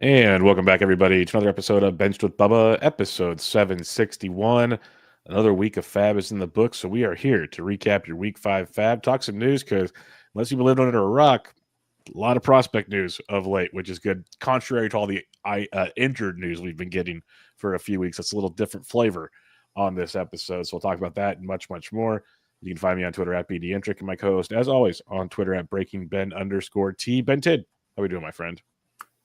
And welcome back, everybody, to another episode of Benched with Bubba, episode 761. Another week of FAAB is in the book, so we are here to recap your Week 5 FAAB, talk some news, because unless you've been living under a rock, a lot of prospect news of late, which is good, contrary to all the injured news we've been getting for a few weeks. It's a little different flavor on this episode, so we'll talk about that and much, much more. You can find me on Twitter at BDintric and my co-host, as always, on Twitter at BreakingBen_T. Ben Tid, how we doing, my friend?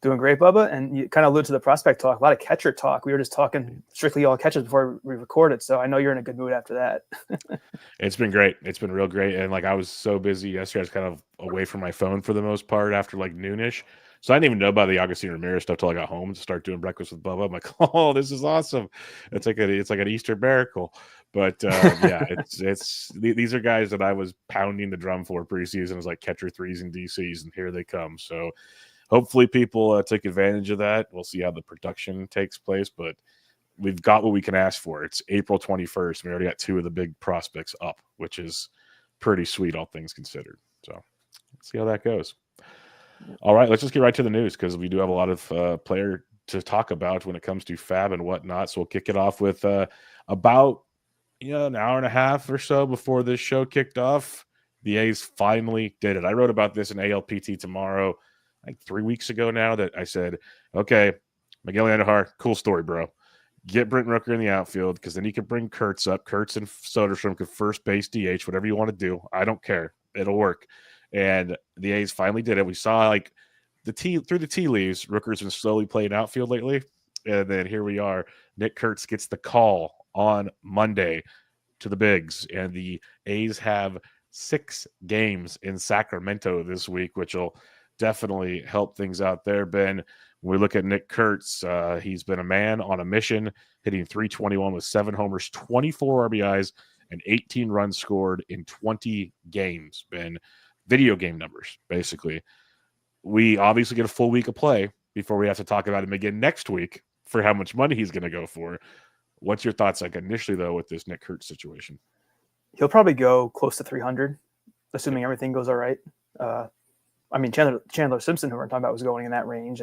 Doing great, Bubba. And you kind of alluded to the prospect talk, a lot of catcher talk. We were just talking strictly all catches before we recorded, so I know you're in a good mood after that. It's been great. It's been real great. And I was so busy yesterday, I was kind of away from my phone for the most part after noonish. So I didn't even know about the Augustine Ramirez stuff till I got home to start doing breakfast with Bubba. I'm like, oh, this is awesome. It's like an Easter miracle. But yeah, these are guys that I was pounding the drum for preseason. It was like catcher threes and DCs, and here they come. So hopefully people take advantage of that. We'll see how the production takes place, but we've got what we can ask for. It's April 21st. We already got two of the big prospects up, which is pretty sweet, all things considered. So let's see how that goes. All right, let's just get right to the news because we do have a lot of player to talk about when it comes to FAAB and whatnot. So we'll kick it off with about an hour and a half or so before this show kicked off. The A's finally did it. I wrote about this in ALPT Tomorrow like 3 weeks ago now that I said, okay, Miguel Andujar, cool story, bro. Get Brent Rooker in the outfield because then you can bring Kurtz up. Kurtz and Soderstrom could first base DH, whatever you want to do. I don't care. It'll work. And the A's finally did it. We saw through the tea leaves, Rooker's been slowly playing outfield lately. And then here we are. Nick Kurtz gets the call on Monday to the bigs. And the A's have 6 games in Sacramento this week, which will definitely help things out there, Ben. When we look at Nick Kurtz, he's been a man on a mission, hitting .321 with 7 homers, 24 RBIs, and 18 runs scored in 20 games. Ben, video game numbers, basically. We obviously get a full week of play before we have to talk about him again next week for how much money he's going to go for. What's your thoughts initially, though, with this Nick Kurtz situation? He'll probably go close to 300, assuming everything goes all right. Chandler Simpson, who we're talking about, was going in that range,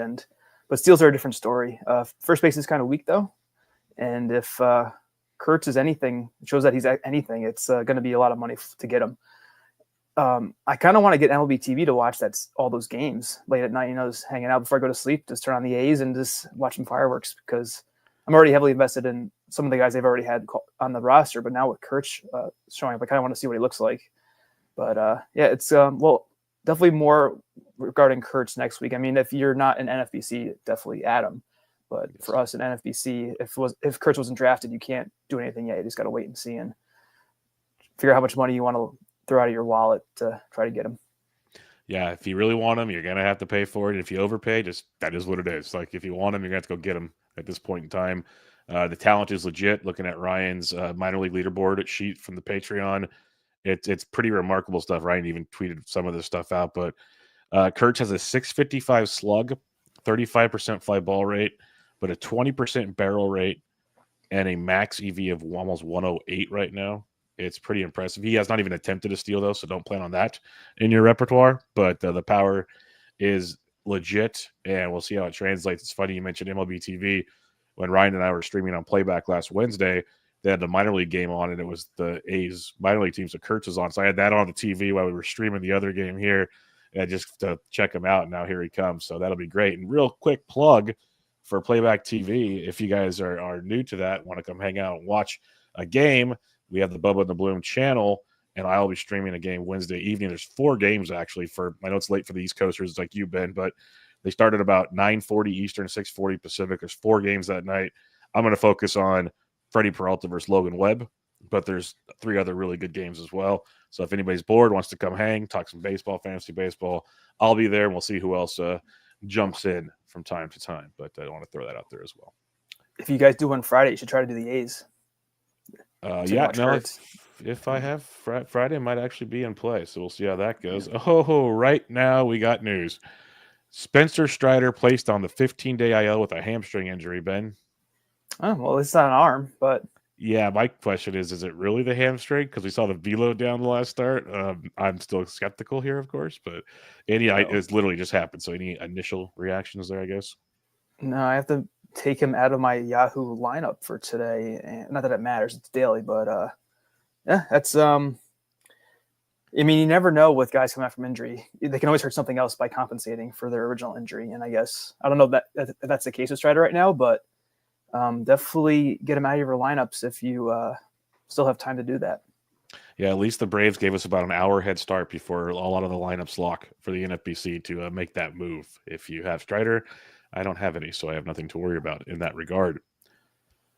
but steals are a different story. First base is kind of weak, though, and if Kurtz is anything, it shows that he's anything, it's going to be a lot of money to get him. I kind of want to get MLB TV to watch all those games late at night, just hanging out before I go to sleep, just turn on the A's and just watch some fireworks because I'm already heavily invested in some of the guys they've already had on the roster, but now with Kurtz showing up, I kind of want to see what he looks like. But yeah, it's definitely more regarding Kurtz next week. I mean, if you're not an NFBC, definitely add him. But for us in NFBC, if Kurtz wasn't drafted, you can't do anything yet. You just got to wait and see and figure out how much money you want to throw out of your wallet to try to get him. Yeah, if you really want him, you're going to have to pay for it. If you overpay, that is what it is. Like, if you want him, you're going to have to go get him at this point in time. The talent is legit. Looking at Ryan's minor league leaderboard sheet from the Patreon, it's pretty remarkable stuff. Ryan even tweeted some of this stuff out, but Kurtz has a .655 slug, 35% fly ball rate, but a 20% barrel rate, and a max EV of almost 108 right now. It's pretty impressive. He has not even attempted a steal, though, so don't plan on that in your repertoire. But the power is legit, and we'll see how it translates. It's funny you mentioned MLB TV. When Ryan and I were streaming on Playback last Wednesday, they had the minor league game on, and it was the A's minor league team, so Kurtz was on. So I had that on the TV while we were streaming the other game here, and just to check him out. And now here he comes. So that'll be great. And real quick plug for Playback TV, if you guys are new to that, want to come hang out and watch a game, we have the Bubba and the Bloom channel, and I'll be streaming a game Wednesday evening. There's 4 games, actually. I know it's late for the East Coasters like you, Ben, but they started about 9:40 Eastern, 6:40 Pacific. There's 4 games that night. I'm going to focus on Freddie Peralta versus Logan Webb, but there's 3 other really good games as well. So if anybody's bored, wants to come hang, talk some baseball, fantasy baseball, I'll be there, and we'll see who else jumps in from time to time. But I want to throw that out there as well. If you guys do one Friday, you should try to do the A's. If I have Friday, might actually be in play, so we'll see how that goes. Oh, right now we got news. Spencer Strider placed on the 15-day IL with a hamstring injury, Ben. Oh, well, it's not an arm, but yeah, my question is it really the hamstring? Because we saw the velo down the last start. I'm still skeptical here, of course, but it's literally just happened. So any initial reactions there, I guess? No, I have to take him out of my Yahoo lineup for today. And not that it matters; it's daily, but yeah, that's I mean, you never know with guys coming out from injury. They can always hurt something else by compensating for their original injury. And I guess I don't know if that's the case with Strider right now, but definitely get him out of your lineups if you still have time to do that. Yeah, at least the Braves gave us about an hour head start before a lot of the lineups lock for the NFBC to make that move. If you have Strider, I don't have any, so I have nothing to worry about in that regard.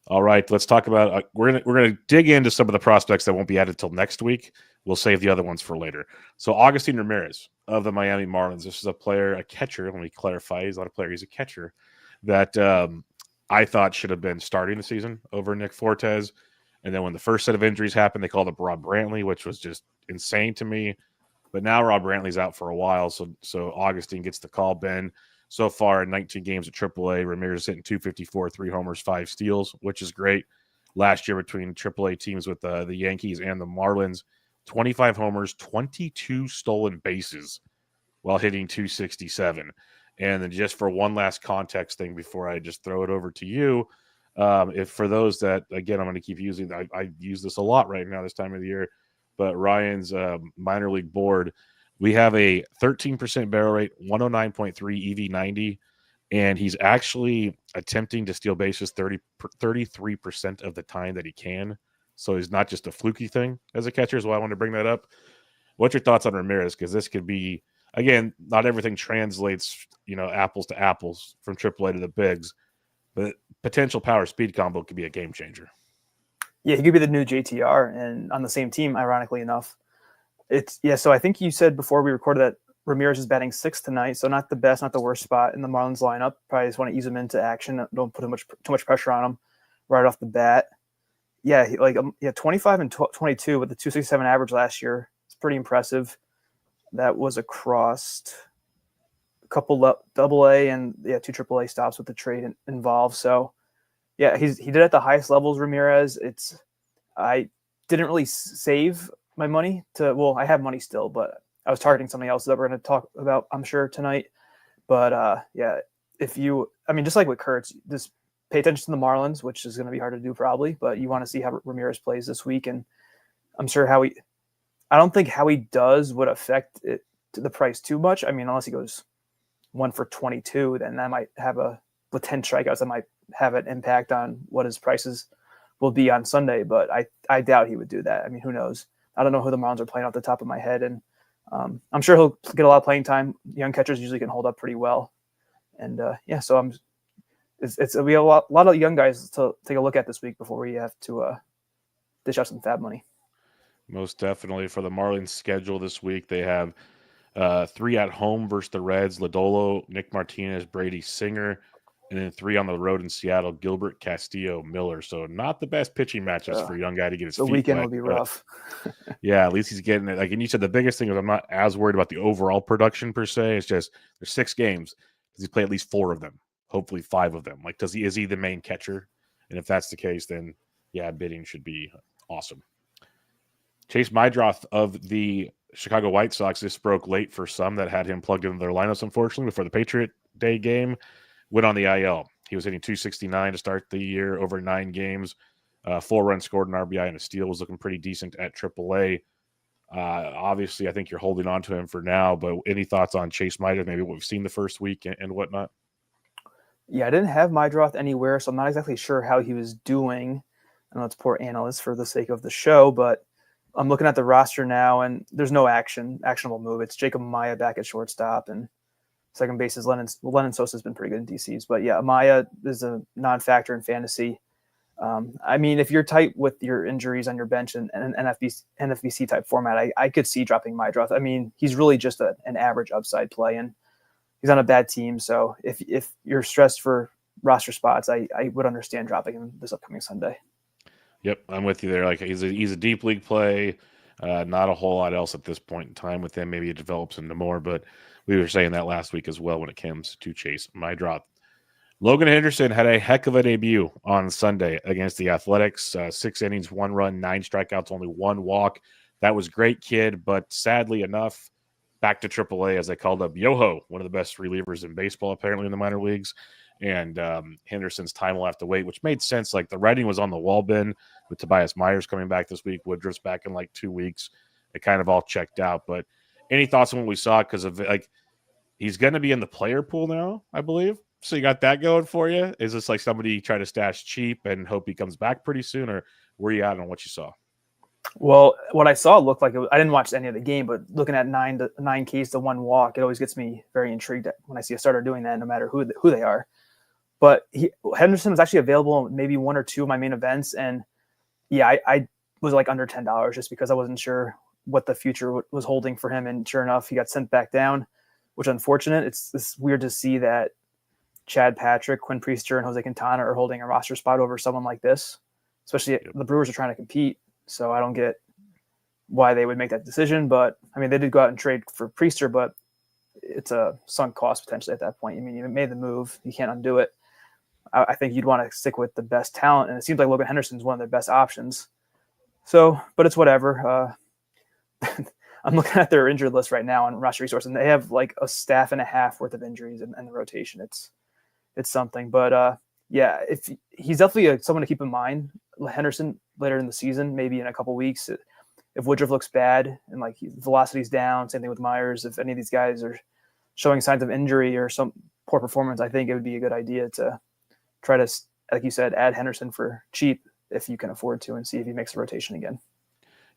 All right, let's talk about we're gonna dig into some of the prospects that won't be added till next week. We'll save the other ones for later. So Augustine Ramirez of the Miami Marlins. This is a catcher. Let me clarify. He's not a player. He's a catcher that I thought should have been starting the season over Nick Fortes. And then when the first set of injuries happened, they called up Rob Brantley, which was just insane to me. But now Rob Brantley's out for a while, so Augustine gets the call. Ben, so far in 19 games at AAA, Ramirez is hitting .254, 3 homers, 5 steals, which is great. Last year between AAA teams with the Yankees and the Marlins, 25 homers, 22 stolen bases while hitting .267. And then just for one last context thing before I just throw it over to you, if for those that, again, I'm going to keep using, I use this a lot right now this time of the year, but Ryan's minor league board, we have a 13% barrel rate, 109.3 EV90, and he's actually attempting to steal bases 33% of the time that he can. So he's not just a fluky thing as a catcher, is why I wanted to bring that up. What's your thoughts on Ramirez? Because this could be, again, not everything translates, apples to apples from AAA to the bigs, but potential power speed combo could be a game changer. Yeah, he could be the new JTR, and on the same team, ironically enough. So I think you said before we recorded that Ramirez is batting 6th tonight, so not the best, not the worst spot in the Marlins lineup. Probably just want to ease him into action. Don't put too much pressure on him right off the bat. Yeah, 25 and 22 with the 267 average last year. It's pretty impressive. That was across a couple AA and 2 AAA stops with the trade involved. So yeah, he did at the highest levels. Ramirez. I didn't really save my money I have money still, but I was targeting something else that we're going to talk about, I'm sure, tonight. But just like with Kurtz, just pay attention to the Marlins, which is going to be hard to do probably, but you want to see how Ramirez plays this week. And I'm sure I don't think how he does would affect it to the price too much. I mean, unless he goes 1 for 22, then that might have with 10 strikeouts, that might have an impact on what his prices will be on Sunday, but I doubt he would do that. I mean, who knows? I don't know who the Marlins are playing off the top of my head, and I'm sure he'll get a lot of playing time. Young catchers usually can hold up pretty well, and so we have a lot of young guys to take a look at this week before we have to dish out some FAAB money. Most definitely. For the Marlins schedule this week, they have 3 at home versus the Reds: Lodolo, Nick Martinez, Brady Singer. And then 3 on the road in Seattle: Gilbert, Castillo, Miller. So not the best pitching matches for a young guy to get his feet wet. The weekend will be rough. Yeah, at least he's getting it. Like, and you said the biggest thing is I'm not as worried about the overall production per se. It's just there's 6 games. Does he play at least 4 of them? Hopefully 5 of them. Like, is he the main catcher? And if that's the case, then yeah, bidding should be awesome. Chase Mydroth of the Chicago White Sox. This broke late for some that had him plugged into their lineups, unfortunately, before the Patriot Day game. Went on the IL. He was hitting .269 to start the year over 9 games. 4 runs scored, an RBI, and a steal. Was looking pretty decent at AAA. Obviously, I think you're holding on to him for now, but any thoughts on Chase Mydroth, maybe what we've seen the first week and whatnot? Yeah, I didn't have Mydroth anywhere, so I'm not exactly sure how he was doing. I know it's poor analyst for the sake of the show, but I'm looking at the roster now, and there's no actionable move. It's Jacob Amaya back at shortstop, and second base is Lennon Sosa has been pretty good in DCs. But yeah, Amaya is a non-factor in fantasy. I mean, if you're tight with your injuries on your bench and an NFBC type format, I could see dropping Mydroth. I mean, he's really just an average upside play, and he's on a bad team. So if you're stressed for roster spots, I would understand dropping him this upcoming Sunday. Yep, I'm with you there. Like, he's a deep league play. Not a whole lot else at this point in time with him. Maybe it develops into more, but we were saying that last week as well when it comes to Chase Mydroth. Logan Henderson had a heck of a debut on Sunday against the Athletics. 6 innings, 1 run, 9 strikeouts, only 1 walk. That was great, kid, but sadly enough, back to AAA as they called up Yoho, one of the best relievers in baseball, apparently in the minor leagues. And Henderson's time will have to wait, which made sense. Like the writing was on the wall, Ben, with Tobias Myers coming back this week. Woodruff's back in like 2 weeks. It kind of all checked out. But any thoughts on what we saw? Because of like he's going to be in the player pool now, I believe. So you got that going for you. Is this like somebody try to stash cheap and hope he comes back pretty soon, or where you at on what you saw? Well, what I saw looked like I didn't watch any of the game, but looking at 9 Ks to 1 walk, it always gets me very intrigued when I see a starter doing that, no matter who they are. But Henderson was actually available in maybe 1 or 2 of my main events, and yeah, I was like under $10 just because I wasn't sure what the future was holding for him, and sure enough, he got sent back down, which is unfortunate. It's weird to see that Chad Patrick, Quinn Priester, and Jose Quintana are holding a roster spot over someone like this, especially the Brewers are trying to compete. So I don't get why they would make that decision. But, I mean, they did go out and trade for Priester, but it's a sunk cost potentially at that point. I mean, you made the move. You can't undo it. I think you'd want to stick with the best talent, and it seems like Logan Henderson's one of their best options. So, but it's whatever. I'm looking at their injured list right now on roster resource, and they have like a staff and a half worth of injuries in the rotation. It's something, but yeah, if he's definitely someone to keep in mind. Henderson later in the season, maybe in a couple weeks, if Woodruff looks bad and like velocity's down, same thing with Myers. If any of these guys are showing signs of injury or some poor performance, I think it would be a good idea to try to, like you said, add Henderson for cheap if you can afford to, and see if he makes the rotation again.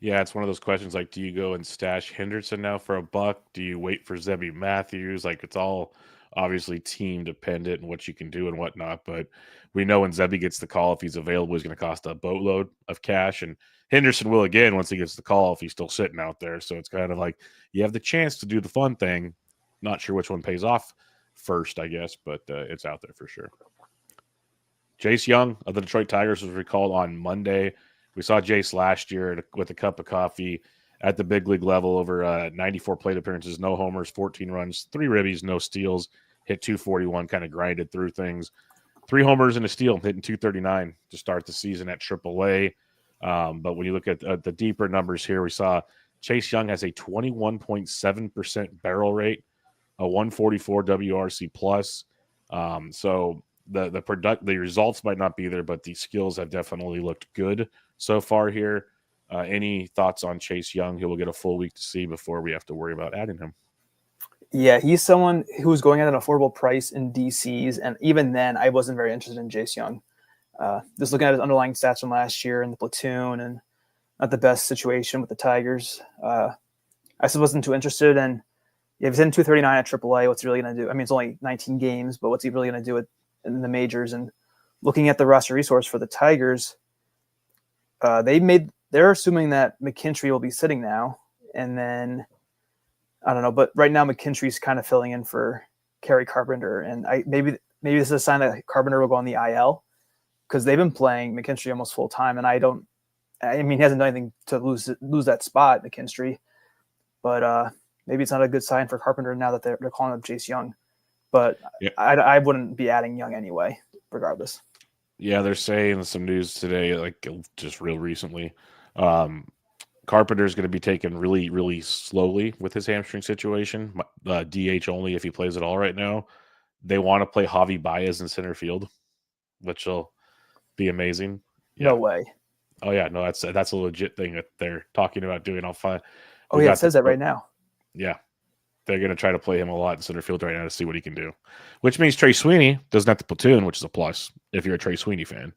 Yeah, it's one of those questions like, do you go and stash Henderson now for $1? Do you wait for Zebby Matthews? Like, it's all obviously team dependent and what you can do and whatnot. But we know when Zebby gets the call, if he's available, he's going to cost a boatload of cash. And Henderson will again once he gets the call if he's still sitting out there. So it's kind of like you have the chance to do the fun thing. Not sure which one pays off first, I guess, but it's out there for sure. Jace Young of the Detroit Tigers was recalled on Monday. We saw Jace last year with a cup of coffee at the big league level, over 94 plate appearances, no homers, 14 runs, 3 ribbies, no steals, hit 241, kind of grinded through things. 3 homers and a steal, hitting 239 to start the season at AAA. But when you look at the deeper numbers here, we saw Chase Young has a 21.7% barrel rate, a 144 WRC plus. So the results might not be there, but the skills have definitely looked good so far here. Any thoughts on Chase Young? He will get a full week to see before we have to worry about adding him. Yeah, he's someone who's going at an affordable price in DCs, and even then, I wasn't very interested in Jace Young. Just looking at his underlying stats from last year in the platoon, and not the best situation with the Tigers. I still wasn't too interested, and if he's hitting 239 at AAA, what's he really going to do? I mean, it's only 19 games, but what's he really going to do in the majors? And looking at the roster resource for the Tigers, they're assuming that McKinstry will be sitting now, and then I don't know, but right now McKinstry's kind of filling in for Kerry Carpenter, and maybe this is a sign that Carpenter will go on the IL, because they've been playing McKinstry almost full time, and I mean, he hasn't done anything to lose that spot, McKinstry, but maybe it's not a good sign for Carpenter now that they're calling up Jace Young, but yeah. I wouldn't be adding Young anyway, regardless. Yeah, they're saying some news today, like just real recently. Carpenter's going to be taken really, really slowly with his hamstring situation. DH only if he plays at all right now. They want to play Javi Baez in center field, which will be amazing. Yeah. No way. Oh yeah, no, that's a legit thing that they're talking about doing. I'll find. Oh yeah, it says that right now. Yeah, they're going to try to play him a lot in center field right now to see what he can do. Which means Trey Sweeney doesn't have the platoon, which is a plus if you're a Trey Sweeney fan.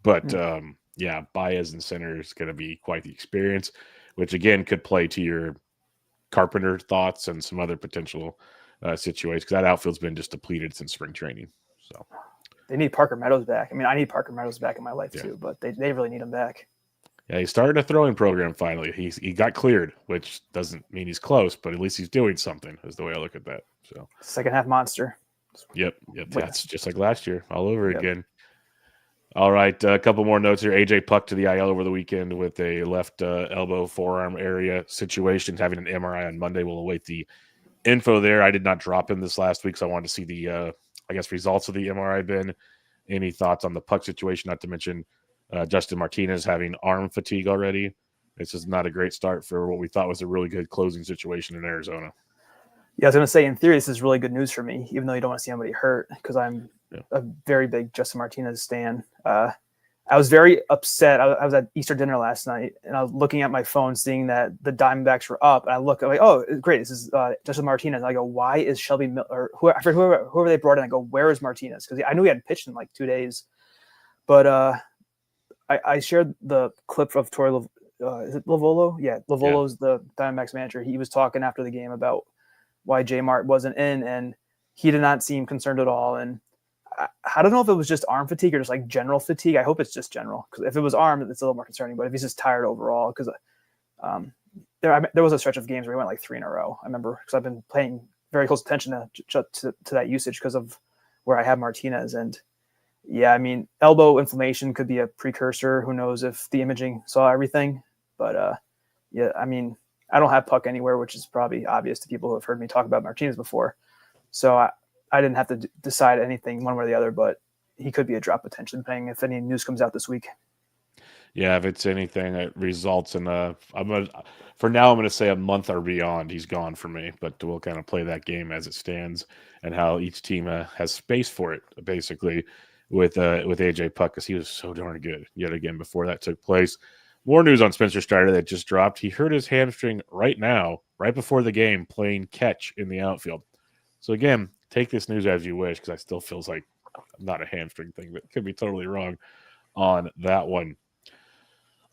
But yeah, Baez in center is going to be quite the experience, which again could play to your Carpenter thoughts and some other potential situations, because that outfield's been just depleted since spring training. So they need Parker Meadows back. I mean, I need Parker Meadows back in my life too, but they really need him back. Yeah, he started a throwing program finally. He got cleared, which doesn't mean he's close, but at least he's doing something, is the way I look at that. So second half monster. Yep. That's just like last year, all over again. All right, a couple more notes here. AJ Puck to the IL over the weekend with a left elbow forearm area situation, having an MRI on Monday. We'll await the info there. I did not drop him this last week, so I wanted to see the, results of the MRI, Ben. Any thoughts on the Puck situation, not to mention Justin Martinez having arm fatigue already? This is not a great start for what we thought was a really good closing situation in Arizona. Yeah, I was going to say, in theory, this is really good news for me, even though you don't want to see anybody hurt, because I'm a very big Justin Martinez stan. I was very upset. I was at Easter dinner last night, and I was looking at my phone, seeing that the Diamondbacks were up. And I'm like, oh, great, this is Justin Martinez. And I go, why is Shelby Miller, or whoever they brought in? I go, where is Martinez? Because I knew he hadn't pitched in like 2 days. But I shared the clip of Torey is it Lovolo? Yeah, Lovolo's the Diamondbacks manager. He was talking after the game about why J Mart wasn't in, and he did not seem concerned at all. And I don't know if it was just arm fatigue or just like general fatigue. I hope it's just general, because if it was arm, it's a little more concerning. But if he's just tired overall, because there was a stretch of games where he went like 3 in a row. I remember, because I've been paying very close attention to that usage because of where I have Martinez. And yeah, I mean, elbow inflammation could be a precursor. Who knows if the imaging saw everything? But yeah, I mean, I don't have puck anywhere, which is probably obvious to people who have heard me talk about Martinez before. So I didn't have to decide anything one way or the other, but he could be a drop potentially, depending if any news comes out this week. Yeah, if it's anything that results in for now, I'm going to say a month or beyond, he's gone for me. But we'll kind of play that game as it stands and how each team has space for it, basically, with AJ Puck, because he was so darn good yet again before that took place. More news on Spencer Strider that just dropped. He hurt his hamstring right before the game, playing catch in the outfield. So again, take this news as you wish, because I still feels like not a hamstring thing, but could be totally wrong on that one.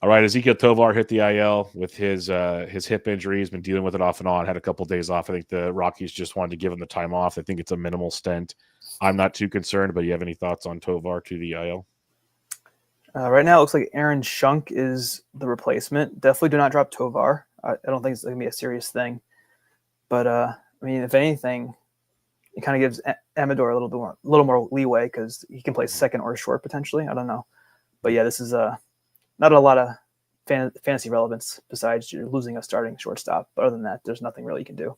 All right, Ezekiel Tovar hit the IL with his hip injury. He's been dealing with it off and on. Had a couple of days off. I think the Rockies just wanted to give him the time off. I think it's a minimal stint. I'm not too concerned, but you have any thoughts on Tovar to the IL? Right now, it looks like Aaron Schunk is the replacement. Definitely do not drop Tovar. I don't think it's going to be a serious thing. But, I mean, if anything, it kind of gives Amador a little more leeway, because he can play second or short potentially. I don't know. But, yeah, this is not a lot of fantasy relevance besides you're losing a starting shortstop. But other than that, there's nothing really you can do.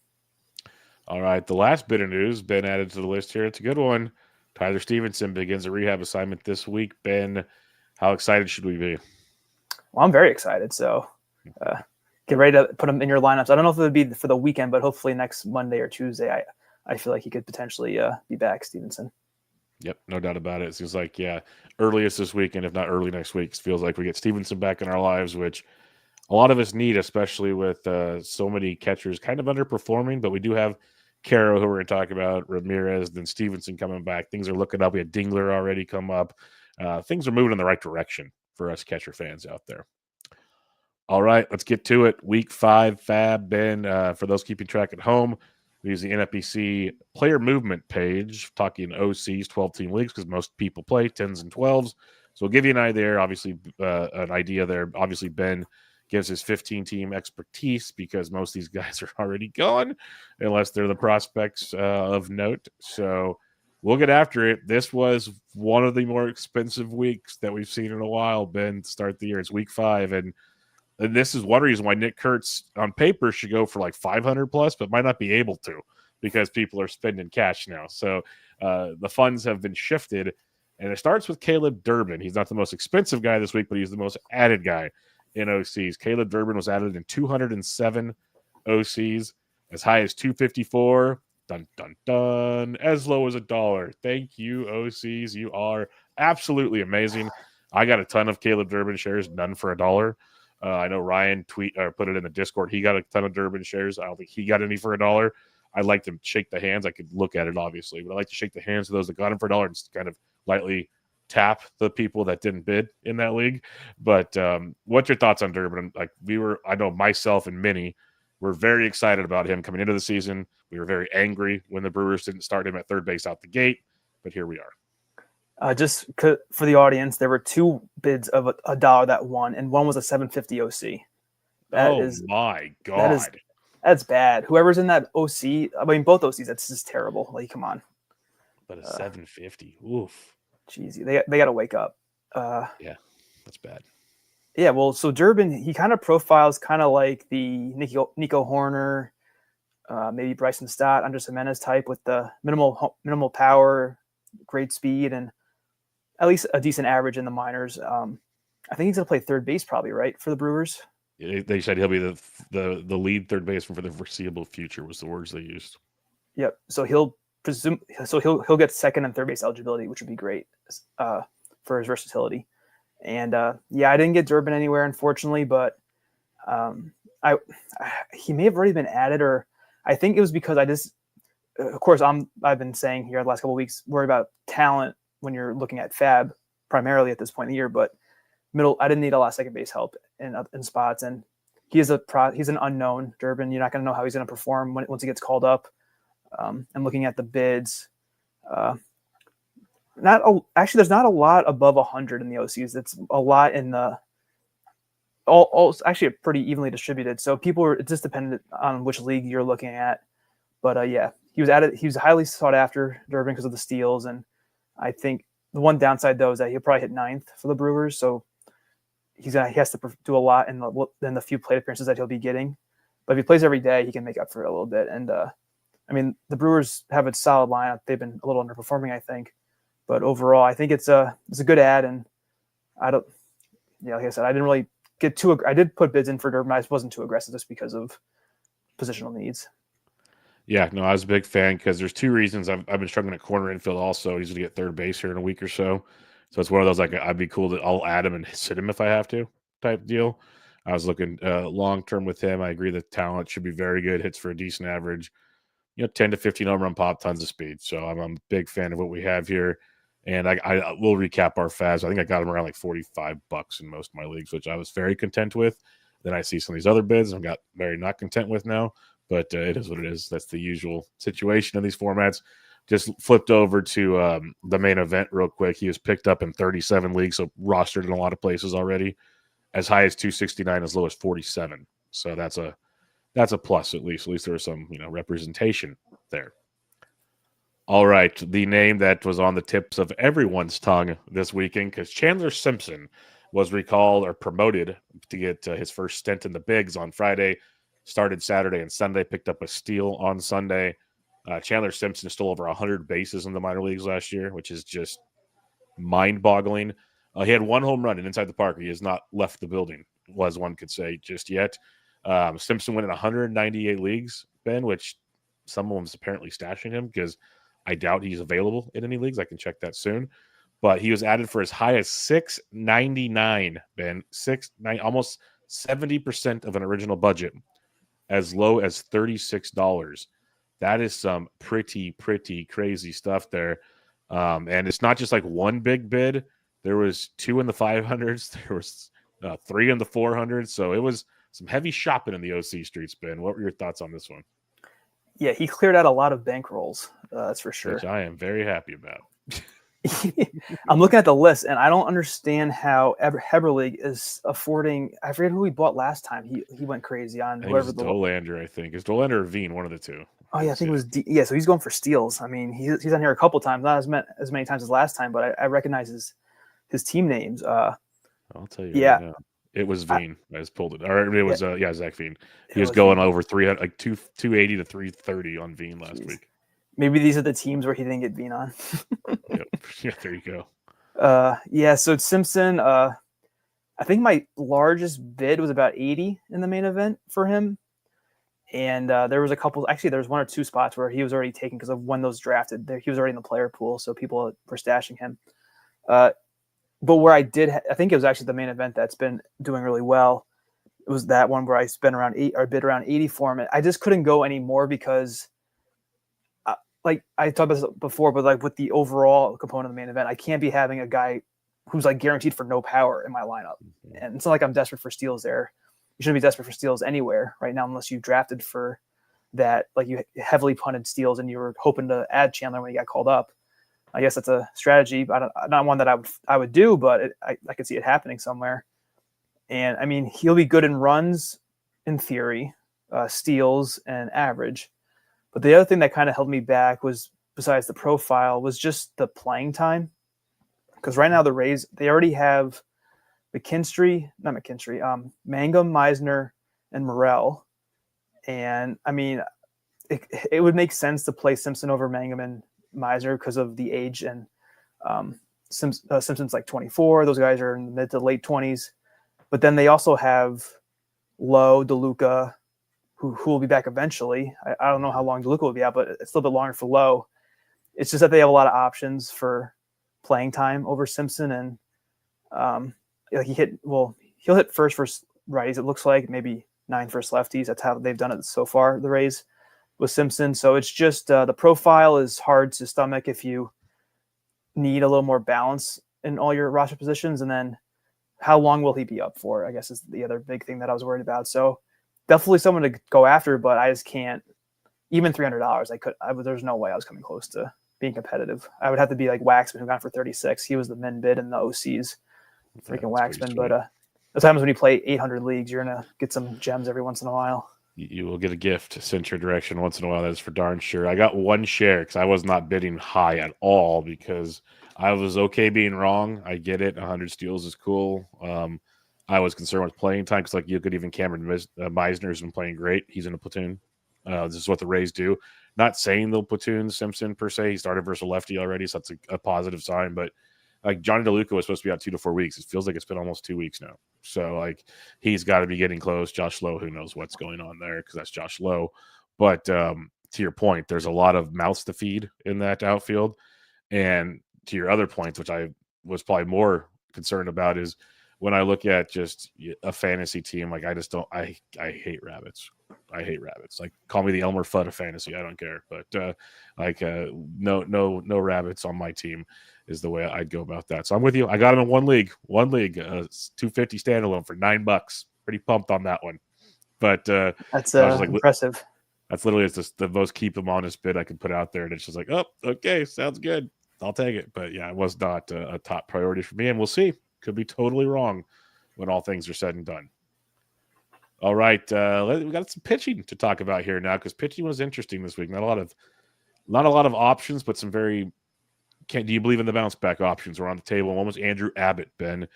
All right, the last bit of news, Ben added to the list here. It's a good one. Tyler Stevenson begins a rehab assignment this week. Ben, how excited should we be? Well, I'm very excited. So get ready to put him in your lineups. I don't know if it would be for the weekend, but hopefully next Monday or Tuesday, I feel like he could potentially be back, Stevenson. Yep, no doubt about it. It seems like, earliest this weekend, if not early next week. It feels like we get Stevenson back in our lives, which a lot of us need, especially with so many catchers kind of underperforming. But we do have Caro, who we're going to talk about, Ramirez, then Stevenson coming back. Things are looking up. We had Dingler already come up. Things are moving in the right direction for us catcher fans out there. All right, let's get to it. Week 5 FAAB. Ben, for those keeping track at home, we use the NFBC player movement page, talking OCs, 12-team leagues, because most people play 10s and 12s. So we'll give you an idea there. Obviously, an idea there. Obviously, Ben gives his 15-team expertise, because most of these guys are already gone, unless they're the prospects of note. So we'll get after it. This was one of the more expensive weeks that we've seen in a while, Ben, to start the year. It's week 5, and this is one reason why Nick Kurtz on paper should go for like 500 plus, but might not be able to, because people are spending cash now. So the funds have been shifted, and it starts with Caleb Durbin. He's not the most expensive guy this week, but he's the most added guy in OCs. Caleb Durbin was added in 207 OCs, as high as 254. Dun, dun, dun. As low as $1. Thank you, OCs. You are absolutely amazing. I got a ton of Caleb Durbin shares, none for $1. I know Ryan put it in the Discord. He got a ton of Durbin shares. I don't think he got any for $1. I like to shake the hands. I could look at it, obviously, but I like to shake the hands of those that got him for $1 and just kind of lightly tap the people that didn't bid in that league. But what's your thoughts on Durbin? I know myself and Minnie were very excited about him coming into the season. We were very angry when the Brewers didn't start him at third base out the gate, but here we are. Just for the audience, there were 2 bids of $1 that won, and one was a 750 OC. My God. That's bad. Whoever's in that OC, I mean, both OCs, that's just terrible. Like, come on. But a 750, oof. Jeez, they got to wake up. Yeah, that's bad. Yeah, well, so Durbin, he kind of profiles kind of like the Nico Horner, maybe Bryson Stott, Andres Jimenez type, with the minimal power, great speed, and at least a decent average in the minors. I think he's going to play third base probably, right, for the Brewers? They said he'll be the lead third baseman for the foreseeable future was the words they used. Yep. So he'll get second and third base eligibility, which would be great for his versatility. And yeah, I didn't get Durbin anywhere, unfortunately, but he may have already been added, or I think it was because of course, I've been saying here the last couple of weeks, worry about talent when you're looking at FAAB primarily at this point in the year, but I didn't need a lot of second base help in spots, and he's an unknown Durbin. You're not going to know how he's going to perform once he gets called up. I'm looking at the bids. Actually, there's not a lot above 100 in the OCs. It's a lot in the all actually pretty evenly distributed. So it's just dependent on which league you're looking at. But yeah, he was highly sought after, Durbin, because of the steals. And I think the one downside though is that he'll probably hit 9th for the Brewers. So he has to do a lot in the few plate appearances that he'll be getting. But if he plays every day, he can make up for it a little bit. And I mean, the Brewers have a solid lineup. They've been a little underperforming, I think. But overall, I think it's a good ad. And like I said, I didn't really get I did put bids in for Durbin. I wasn't too aggressive just because of positional needs. Yeah, no, I was a big fan because there's two reasons. I've been struggling at corner infield also. He's going to get third base here in a week or so. So it's one of those, like, I'd be cool to I'll add him and sit him if I have to type deal. I was looking long-term with him. I agree that talent should be very good. Hits for a decent average. 10 to 15 home run pop, tons of speed. So I'm a big fan of what we have here. And I will recap our FAABs. I think I got him around like $45 in most of my leagues, which I was very content with. Then I see some of these other bids and got very not content with now. But it is what it is. That's the usual situation in these formats. Just flipped over to the main event real quick. He was picked up in 37 leagues, so rostered in a lot of places already. As high as 269, as low as 47. So that's a plus at least. At least there was some representation there. All right, the name that was on the tips of everyone's tongue this weekend, because Chandler Simpson was recalled or promoted to get his first stint in the bigs on Friday. Started Saturday and Sunday, picked up a steal on Sunday. Chandler Simpson stole over 100 bases in the minor leagues last year, which is just mind-boggling. He had one home run and inside the park. He has not left the building, as one could say, just yet. Simpson went in 198 leagues, Ben, which someone's apparently stashing him because I doubt he's available in any leagues. I can check that soon. But he was added for as high as $699, Ben. Almost 70% of an original budget. As low as $36. That is some pretty crazy stuff there. And it's not just like one big bid. There was 2 in the 500s. There was 3 in the 400s. So it was some heavy shopping in the OC streets, Ben. What were your thoughts on this one? Yeah, he cleared out a lot of bankrolls. That's for sure. Which I am very happy about. I'm looking at the list, and I don't understand how Heber League is affording. I forget who he bought last time. He went crazy on whoever the Dolander, I think. Is Dolander or Veen, one of the two? Oh yeah, I think it was so he's going for steals. I mean, he's on here a couple times, not as many times as last time, but I recognize his team names. I'll tell you. Yeah, right now. It was Veen. I just pulled it. Or it was Zach Veen. He was going Veen. Over 300, like 280 to 330 on Veen last week. Maybe these are the teams where he didn't get Veen on. Yep. Yeah, there you go. Yeah, so Simpson, I think my largest bid was about 80 in the main event for him. And there was there's 1 or 2 spots where he was already taken because of when those drafted. He was already in the player pool, so people were stashing him. But where I think it was actually the main event that's been doing really well. It was that one where I bid around 80 for him. I just couldn't go anymore because like I talked about this before, but like with the overall component of the main event, I can't be having a guy who's like guaranteed for no power in my lineup. And it's not like I'm desperate for steals there. You shouldn't be desperate for steals anywhere right now, unless you drafted for that, like you heavily punted steals and you were hoping to add Chandler when he got called up. I guess that's a strategy, but not one that I would do, but I could see it happening somewhere. And I mean, he'll be good in runs in theory, steals and average. But the other thing that kind of held me back was, besides the profile, was just the playing time. Because right now the Rays, they already have Mangum, Meisner, and Morel. And I mean, it would make sense to play Simpson over Mangum and Meisner because of the age. And Simpson's like 24. Those guys are in the mid to late 20s. But then they also have Lowe, DeLuca, who will be back eventually. I don't know how long DeLuca will be out, but it's a little bit longer for Lowe. It's just that they have a lot of options for playing time over Simpson, and like he'll hit first versus righties. It looks like maybe 9 versus lefties. That's how they've done it so far, the Rays with Simpson. So it's just the profile is hard to stomach if you need a little more balance in all your roster positions, and then how long will he be up for, I guess, is the other big thing that I was worried about. So definitely someone to go after, but I just can't. Even $300, there's no way I was coming close to being competitive. I would have to be like Waxman, who got for 36. He was the min bid in the OCs, freaking Waxman. But the times when you play 800 leagues, you're gonna get some gems every once in a while. You will get a gift sent your direction once in a while. That is for darn sure. I got one share because I was not bidding high at all because I was okay being wrong. I get it. 100 steals is cool. I was concerned with playing time because, like, you could even Cameron Meisner's been playing great. He's in a platoon. This is what the Rays do. Not saying they'll platoon Simpson per se. He started versus a lefty already, so that's a positive sign. But like Johnny DeLuca was supposed to be out 2 to 4 weeks. It feels like it's been almost 2 weeks now. So like he's got to be getting close. Josh Lowe, who knows what's going on there because that's Josh Lowe. But to your point, there's a lot of mouths to feed in that outfield. And to your other points, which I was probably more concerned about, is when I look at just a fantasy team, like I just don't. I hate rabbits. I hate rabbits. Like call me the Elmer Fudd of fantasy. I don't care. But no rabbits on my team is the way I'd go about that. So I'm with you. I got him in one league, 250 standalone for $9. Pretty pumped on that one. But that's impressive. That's literally just the most keep them honest bid I could put out there, and it's just like, oh, okay, sounds good. I'll take it. But yeah, it was not a top priority for me, and we'll see. Could be totally wrong when all things are said and done. All right, we got some pitching to talk about here now because pitching was interesting this week. Not a lot of options, but some very. Do you believe in the bounce back options were on the table? One was Andrew Abbott. Ben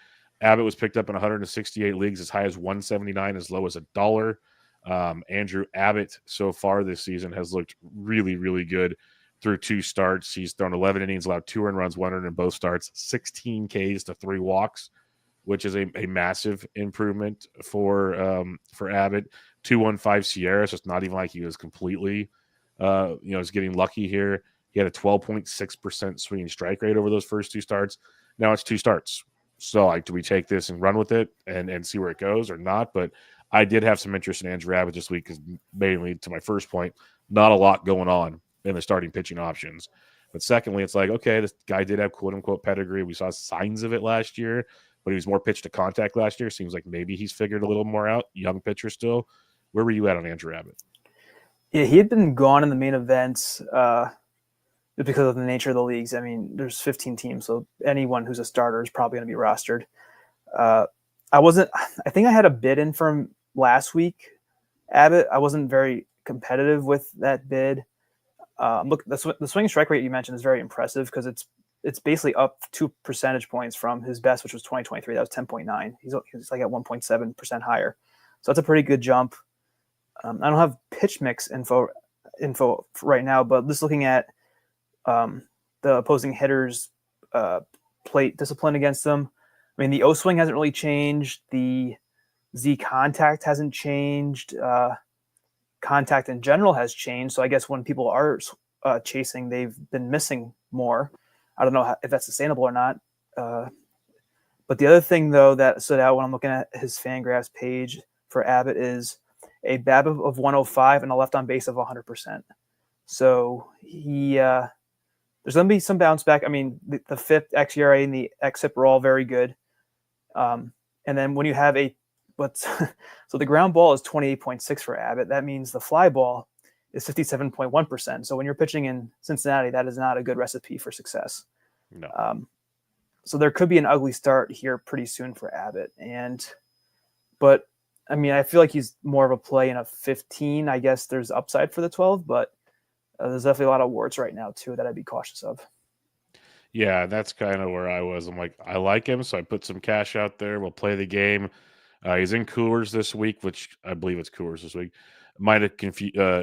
Abbott was picked up in 168 leagues, as high as 179, as low as $1. Andrew Abbott so far this season has looked really, really good through 2 starts. He's thrown 11 innings, allowed 2 earned runs, 1 earned in both starts, 16 Ks to 3 walks, which is a massive improvement for Abbott. 2.15 Sierra, so it's not even like he was completely, is getting lucky here. He had a 12.6% swinging strike rate over those first 2 starts. Now it's 2 starts. So, like, do we take this and run with it and see where it goes or not? But I did have some interest in Andrew Abbott this week because, mainly to my first point, not a lot going on in the starting pitching options. But secondly, it's like, okay, this guy did have quote-unquote pedigree. We saw signs of it last year, but he was more pitch to contact last year. Seems like maybe he's figured a little more out. Young pitcher still. Where were you at on Andrew Abbott? Yeah, he had been gone in the main events because of the nature of the leagues. I mean, there's 15 teams, so anyone who's a starter is probably going to be rostered. I think I had a bid in from last week, Abbott. I wasn't very competitive with that bid. Look, the swing strike rate you mentioned is very impressive because it's basically up 2 percentage points from his best, which was 2023. That was 10.9. He's like at 1.7% higher. So that's a pretty good jump. I don't have pitch mix info right now, but just looking at the opposing hitters' plate discipline against them. I mean, the O swing hasn't really changed. The Z contact hasn't changed. Contact in general has changed. So I guess when people are chasing, they've been missing more. I don't know if that's sustainable or not. But the other thing, though, that stood out when I'm looking at his Fangraphs page for Abbott is a BABIP of 105 and a left on base of 100%. So there's going to be some bounce back. I mean, the fifth xERA and the xFIP are all very good. And then when you have so the ground ball is 28.6 for Abbott. That means the fly ball is 57.1%. So when you're pitching in Cincinnati, that is not a good recipe for success. No. So there could be an ugly start here pretty soon for Abbott. But I mean, I feel like he's more of a play in a 15. I guess there's upside for the 12, but there's definitely a lot of warts right now too that I'd be cautious of. Yeah, that's kind of where I was. I'm like, I like him, so I put some cash out there. We'll play the game. He's in Coolers this week, which I believe it's Coolers this week. Might have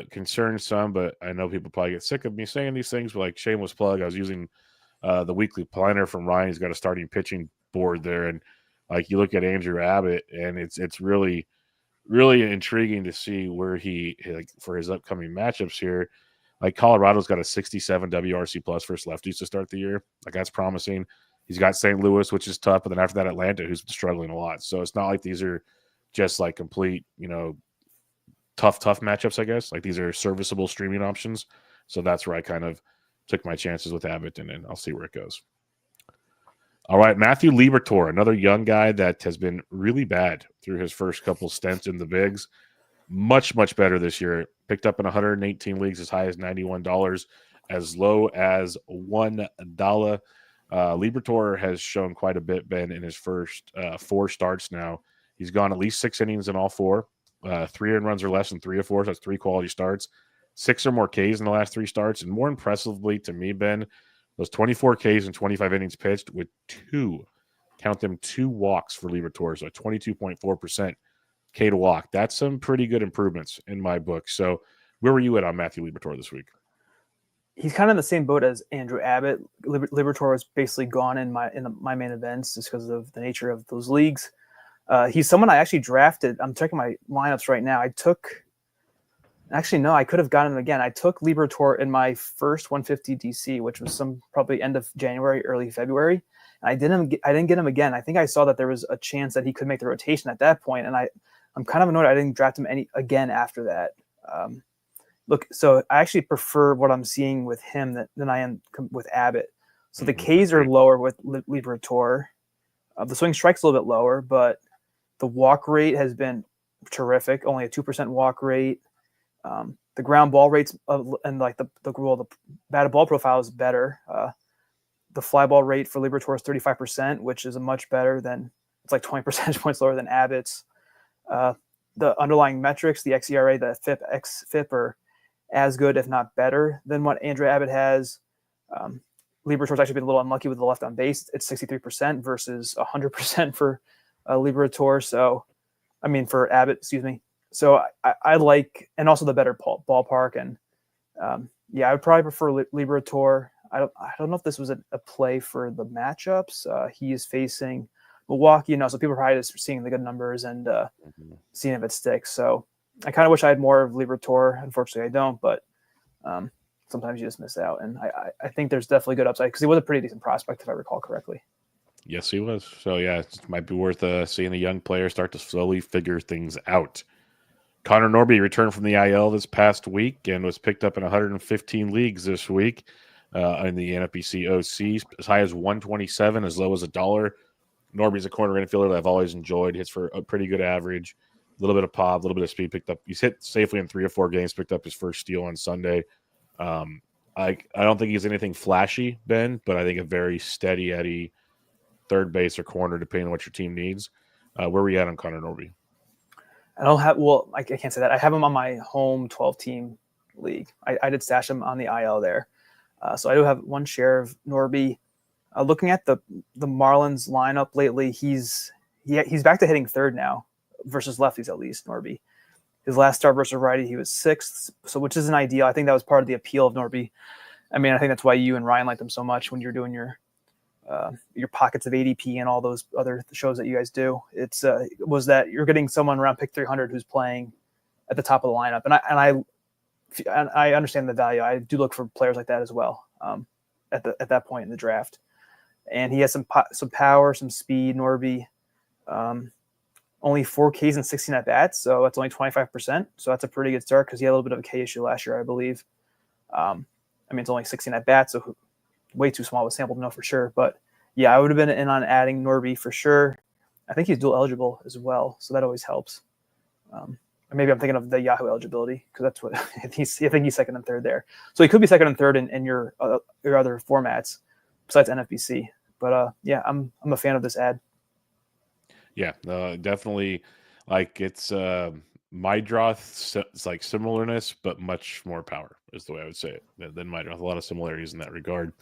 concerned some, but I know people probably get sick of me saying these things. But like, shameless plug, I was using the weekly planner from Ryan. He's got a starting pitching board there, and like you look at Andrew Abbott, and it's really really intriguing to see where he like for his upcoming matchups here. Like Colorado's got a 67 WRC plus versus lefties to start the year. Like that's promising. He's got St. Louis, which is tough, but then after that, Atlanta, who's struggling a lot. So it's not like these are just like complete, tough matchups, I guess. Like these are serviceable streaming options. So that's where I kind of took my chances with Abbott, and then I'll see where it goes. All right, Matthew Liberatore, another young guy that has been really bad through his first couple stints in the bigs. Much better this year. Picked up in 118 leagues as high as $91, as low as $1. Liberatore has shown quite a bit, Ben, in his first 4 starts now. He's gone at least 6 innings in all 4. 3 earned runs or less in 3 of 4. So that's 3 quality starts. 6 or more Ks in the last 3 starts. And more impressively to me, Ben, those 24 Ks and 25 innings pitched with 2 walks for Liberatore. So 22.4% K to walk. That's some pretty good improvements in my book. So where were you at on Matthew Liberatore this week? He's kind of in the same boat as Andrew Abbott. Liberatore was basically gone in my main events just because of the nature of those leagues. He's someone I actually drafted. I'm checking my lineups right now. I could have gotten him again. I took Liberatore in my first 150 DC, which was probably end of January, early February. And I didn't get him again. I think I saw that there was a chance that he could make the rotation at that point, and I'm kind of annoyed I didn't draft him again after that. Look, so I actually prefer what I'm seeing with him than I am with Abbott. So the Ks are lower with Liberatore. The swing strike's a little bit lower, but the walk rate has been terrific. Only a 2% walk rate. The ground ball rates and like the batted ball profile is better. The fly ball rate for Liberatore is 35%, which is much better than it's like 20 percentage points lower than Abbott's. The underlying metrics, the xERA, the FIP, xFIP are as good, if not better, than what Andrew Abbott has. Liberatore's actually been a little unlucky with the left on base. It's 63% versus 100% for Liberatore. So, I mean, for Abbott, excuse me. So I like, and also the better ballpark. And I would probably prefer Liberatore. I don't know if this was a play for the matchups. He is facing Milwaukee, so people are probably just seeing the good numbers and seeing if it sticks. So I kind of wish I had more of Liberatore. Unfortunately, I don't, but sometimes you just miss out. And I think there's definitely good upside because he was a pretty decent prospect, if I recall correctly. Yes, he was. So, yeah, it might be worth seeing a young player start to slowly figure things out. Connor Norby returned from the IL this past week and was picked up in 115 leagues this week in the NFBC OC, as high as 127, as low as $1. Norby's a corner infielder that I've always enjoyed. Hits for a pretty good average, a little bit of pop, a little bit of speed. Picked up. He's hit safely in 3 or 4 games. Picked up his first steal on Sunday. I don't think he's anything flashy, Ben, but I think a very steady Eddie third base or corner, depending on what your team needs. Where were we at on Connor Norby? I can't say that. I have him on my home 12-team league. I did stash him on the IL there. So I do have 1 share of Norby. Looking at the Marlins lineup lately, he's back to hitting third now versus lefties, at least, Norby. His last start versus righty, he was 6th, so which isn't ideal. I think that was part of the appeal of Norby. I mean, I think that's why you and Ryan liked him so much when you're doing your pockets of ADP and all those other shows that you guys do. It's was that you're getting someone around pick 300 who's playing at the top of the lineup, and I understand the value. I do look for players like that as well at that point in the draft. And he has some power, some speed. Norby, only 4 Ks and 16 at bats, so that's only 25%. So that's a pretty good start because he had a little bit of a K issue last year, I believe. I mean, it's only 16 at bats, so way too small of a sample to know for sure. But yeah, I would have been in on adding Norby for sure. I think he's dual eligible as well, so that always helps. Maybe I'm thinking of the Yahoo eligibility because that's what I think he's second and third there. So he could be second and third in your other formats besides NFBC. But I'm a fan of this ad. Yeah, definitely. Like it's my draw. It's like similarness, but much more power is the way I would say it than my draw. A lot of similarities in that regard.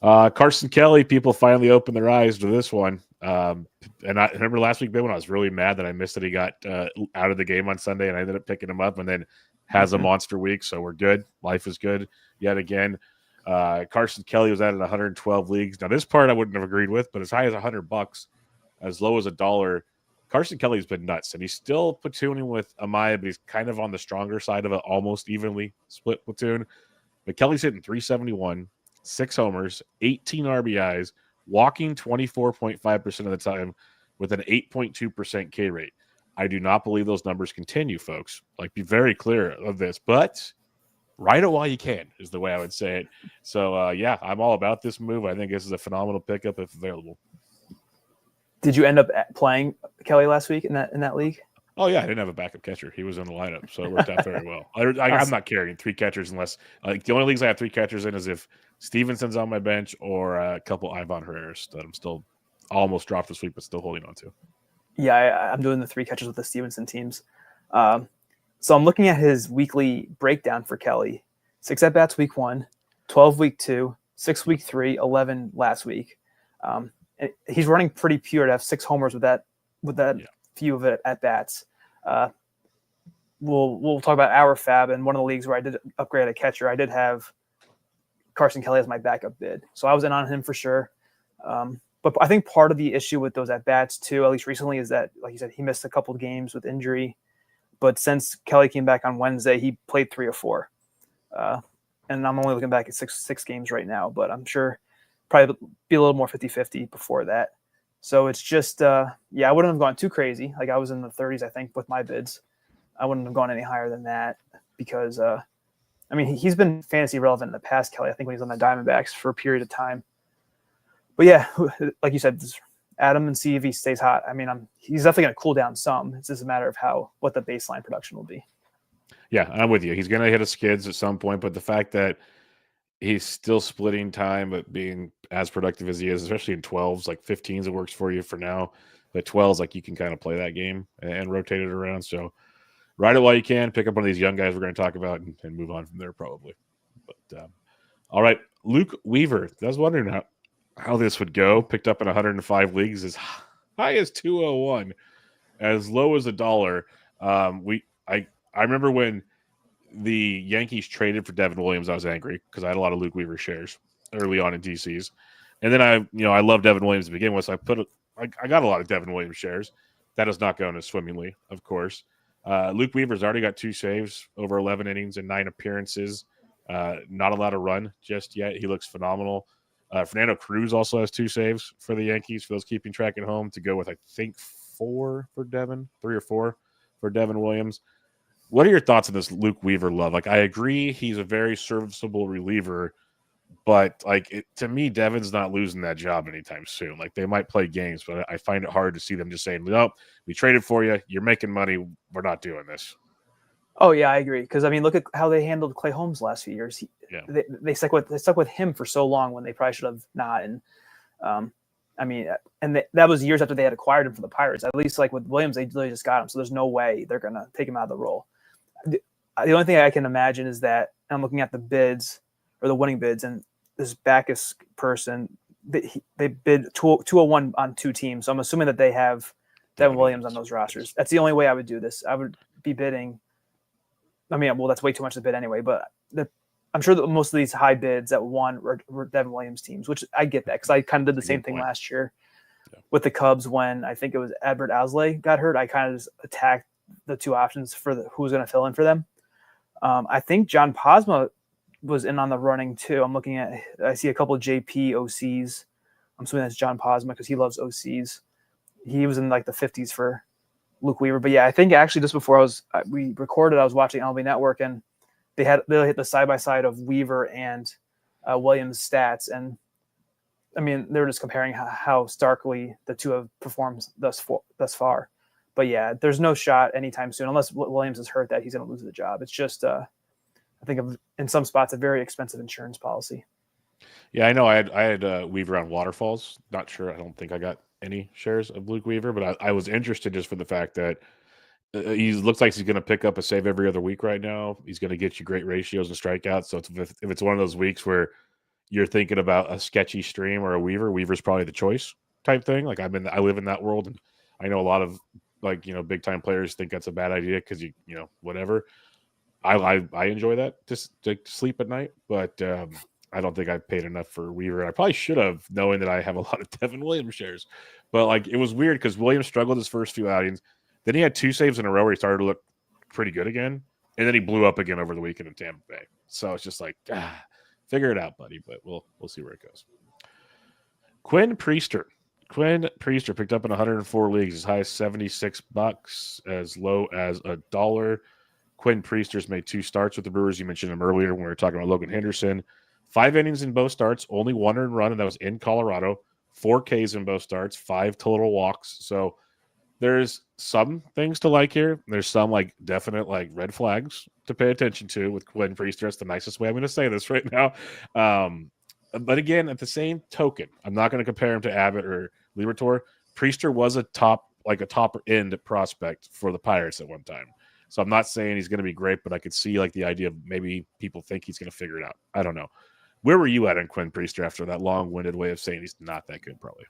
Carson Kelly, people finally opened their eyes to this one. And I remember last week, Ben, when I was really mad that I missed that he got out of the game on Sunday, and I ended up picking him up, and then has a monster week. So we're good. Life is good yet again. Carson Kelly was added 112 leagues. Now this part I wouldn't have agreed with, but as high as $100, as low as $1. Carson Kelly's been nuts, and he's still platooning with Amaya, but he's kind of on the stronger side of an almost evenly split platoon. But Kelly's hitting 371, 6 homers, 18 RBIs, walking 24.5% of the time with an 8.2% K rate. I do not believe those numbers continue, folks. Like, be very clear of this, but ride it while you can is the way I would say it. So, yeah, I'm all about this move. I think this is a phenomenal pickup if available. Did you end up playing Kelly last week in that league? Oh, yeah, I didn't have a backup catcher. He was in the lineup, so it worked out very well. I'm not carrying 3 catchers unless the only leagues I have 3 catchers in is if Stevenson's on my bench or a couple Ivan Herreras that I'm still almost dropped this week but still holding on to. Yeah, I'm doing the 3 catchers with the Stevenson teams. So I'm looking at his weekly breakdown for Kelly. 6 at-bats week 1, 12 week 2, 6 week 3, 11 last week. And he's running pretty pure to have 6 homers with that few of it at-bats. We'll talk about our FAAB, and one of the leagues where I did upgrade a catcher, I did have Carson Kelly as my backup bid. So I was in on him for sure. But I think part of the issue with those at-bats too, at least recently, is that, like you said, he missed a couple of games with injury. But since Kelly came back on Wednesday, he played 3 or 4. And I'm only looking back at six games right now, but I'm sure probably be a little more 50-50 before that. So it's just, I wouldn't have gone too crazy. Like, I was in the 30s, I think, with my bids. I wouldn't have gone any higher than that because, he's been fantasy relevant in the past, Kelly, I think, when he's on the Diamondbacks for a period of time. But yeah, like you said, Adam, and see if he stays hot. He's definitely going to cool down some. It's just a matter of what the baseline production will be. Yeah, I'm with you. He's going to hit his skids at some point, but the fact that he's still splitting time but being as productive as he is, especially in 12s, like 15s, it works for you for now. But 12s, like, you can kind of play that game and rotate it around. So ride it while you can. Pick up one of these young guys we're going to talk about and move on from there probably. But all right, Luke Weaver. I was wondering how this would go. Picked up in 105 leagues, as high as 201, as low as $1. I remember when the Yankees traded for Devin Williams, I was angry because I had a lot of Luke Weaver shares early on in DCs. And then I love Devin Williams to begin with, so I got a lot of Devin Williams shares. That is not going as swimmingly, of course. Luke Weaver's already got 2 saves over 11 innings and 9 appearances. Not allowed to run just yet. He looks phenomenal. Fernando Cruz also has 2 saves for the Yankees, for those keeping track at home, to go with, I think, 4 for Devin, 3 or 4 for Devin Williams. What are your thoughts on this Luke Weaver love? Like, I agree he's a very serviceable reliever, but to me, Devin's not losing that job anytime soon. Like, they might play games, but I find it hard to see them just saying, "No, we traded for you. You're making money. We're not doing this." Oh yeah, I agree. Because look at how they handled Clay Holmes the last few years. They stuck with him for so long when they probably should have not. And that was years after they had acquired him from the Pirates. At least, like, with Williams, they literally just got him, so there's no way they're gonna take him out of the role. The only thing I can imagine is that I'm looking at the bids or the winning bids, and this Backus person, they bid 201 on 2 teams. So I'm assuming that they have Devin Williams on those rosters. That's the only way I would do this. I would be bidding. That's way too much to bid anyway, but I'm sure that most of these high bids that won were Devin Williams teams, which I get that because I kind of did the same thing last year with the Cubs when I think it was Adbert Alzolay got hurt. I kind of just attacked the 2 options for who's going to fill in for them. I think John Posma was in on the running too. I see a couple of JP OCs. I'm assuming that's John Posma because he loves OCs. He was in like the 50s for Luke Weaver. But yeah, I think actually just before we recorded, I was watching MLB Network, and they hit the side-by-side of Weaver and Williams stats. And they were just comparing how starkly the 2 have performed thus far. But yeah, there's no shot anytime soon, unless Williams is hurt, that he's going to lose the job. It's just, I think in some spots, a very expensive insurance policy. Yeah, I know. I had Weaver on waterfalls. Not sure. I don't think I got any shares of Luke Weaver, but I was interested just for the fact that he looks like he's going to pick up a save every other week right now. He's going to get you great ratios and strikeouts. So if it's one of those weeks where you're thinking about a sketchy stream or a Weaver's probably the choice type thing. Like, I live in that world, and I know a lot of big time players think that's a bad idea because whatever. I enjoy that just to sleep at night, but I don't think I paid enough for Weaver. I probably should have, knowing that I have a lot of Devin Williams shares. But like it was weird because Williams struggled his first few outings. Then he had 2 saves in a row where he started to look pretty good again, and then he blew up again over the weekend in Tampa Bay. So it's just like, figure it out, buddy. But we'll see where it goes. Quinn Priester picked up in 104 leagues, as high as $76, as low as $1. Quinn Priester's made 2 starts with the Brewers. You mentioned him earlier when we were talking about Logan Henderson. 5 innings in both starts, only 1 earned run, and that was in Colorado. 4 Ks in both starts, 5 total walks. So there's some things to like here. There's some like definite like red flags to pay attention to with Quinn Priester. That's the nicest way I'm going to say this right now. But again, at the same token, I'm not going to compare him to Abbott or Liberatore. Priester was a top end prospect for the Pirates at one time. So I'm not saying he's going to be great, but I could see like the idea of maybe people think he's going to figure it out. I don't know. Where were you at on Quinn Priester after that long-winded way of saying he's not that good, probably?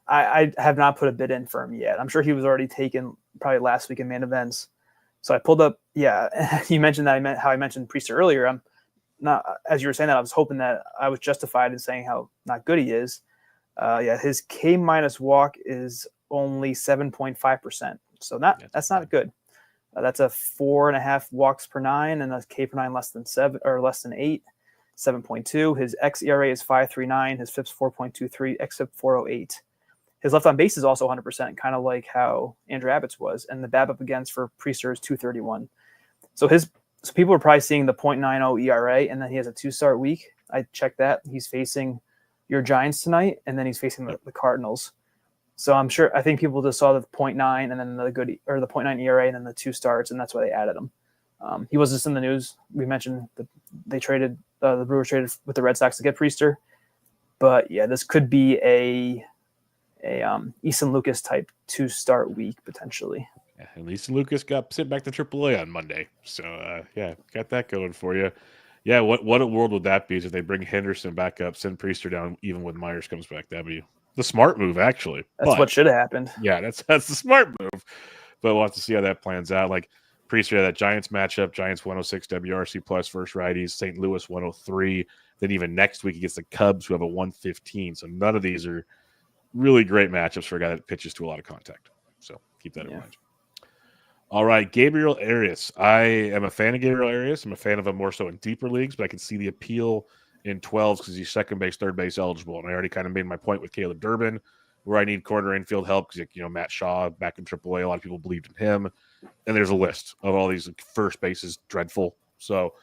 I have not put a bid in for him yet. I'm sure he was already taken probably last week in main events. So I pulled up. Yeah, you mentioned that how I mentioned Priester earlier. I'm not, as you were saying that, I was hoping that I was justified in saying how not good he is. His K- walk is only 7.5%. So that's not good. That's a 4.5 walks per 9, and a K per 9 less than 7 or less than 8, 7.2. His xERA is 5.39. His FIP's 4.23. xFIP 4.08. His left on base is also 100%, kind of like how Andrew Abbott's was, and the BABIP against for Priester is 2.31. So people are probably seeing the 0.90 ERA, and then he has a 2-start week. I checked that. He's facing your Giants tonight, and then he's facing the Cardinals. So I think people just saw the 0.9 and then the 0.9 ERA and then the 2 starts, and that's why they added him. He was just in the news. We mentioned that they traded the Brewers traded with the Red Sox to get Priester, but yeah, this could be a Easton Lucas type 2-start week potentially. Yeah, and Easton Lucas got sent back to AAA on Monday, so got that going for you. Yeah, what a world would that be if they bring Henderson back up, send Priester down, even when Myers comes back? That'd be the smart move, actually. That's what should have happened. Yeah, that's the smart move. But we'll have to see how that plans out. Like Priester, that Giants matchup, Giants 106 WRC plus versus righties, St. Louis 103. Then even next week against the Cubs, who have a 115. So none of these are really great matchups for a guy that pitches to a lot of contact. So keep that in mind. All right, Gabriel Arias. I am a fan of Gabriel Arias. I'm a fan of him more so in deeper leagues, but I can see the appeal in 12s because he's second base, third base eligible. And I already kind of made my point with Caleb Durbin, where I need corner infield help because, Matt Shaw back in AAA, a lot of people believed in him. And there's a list of all these first bases, dreadful. So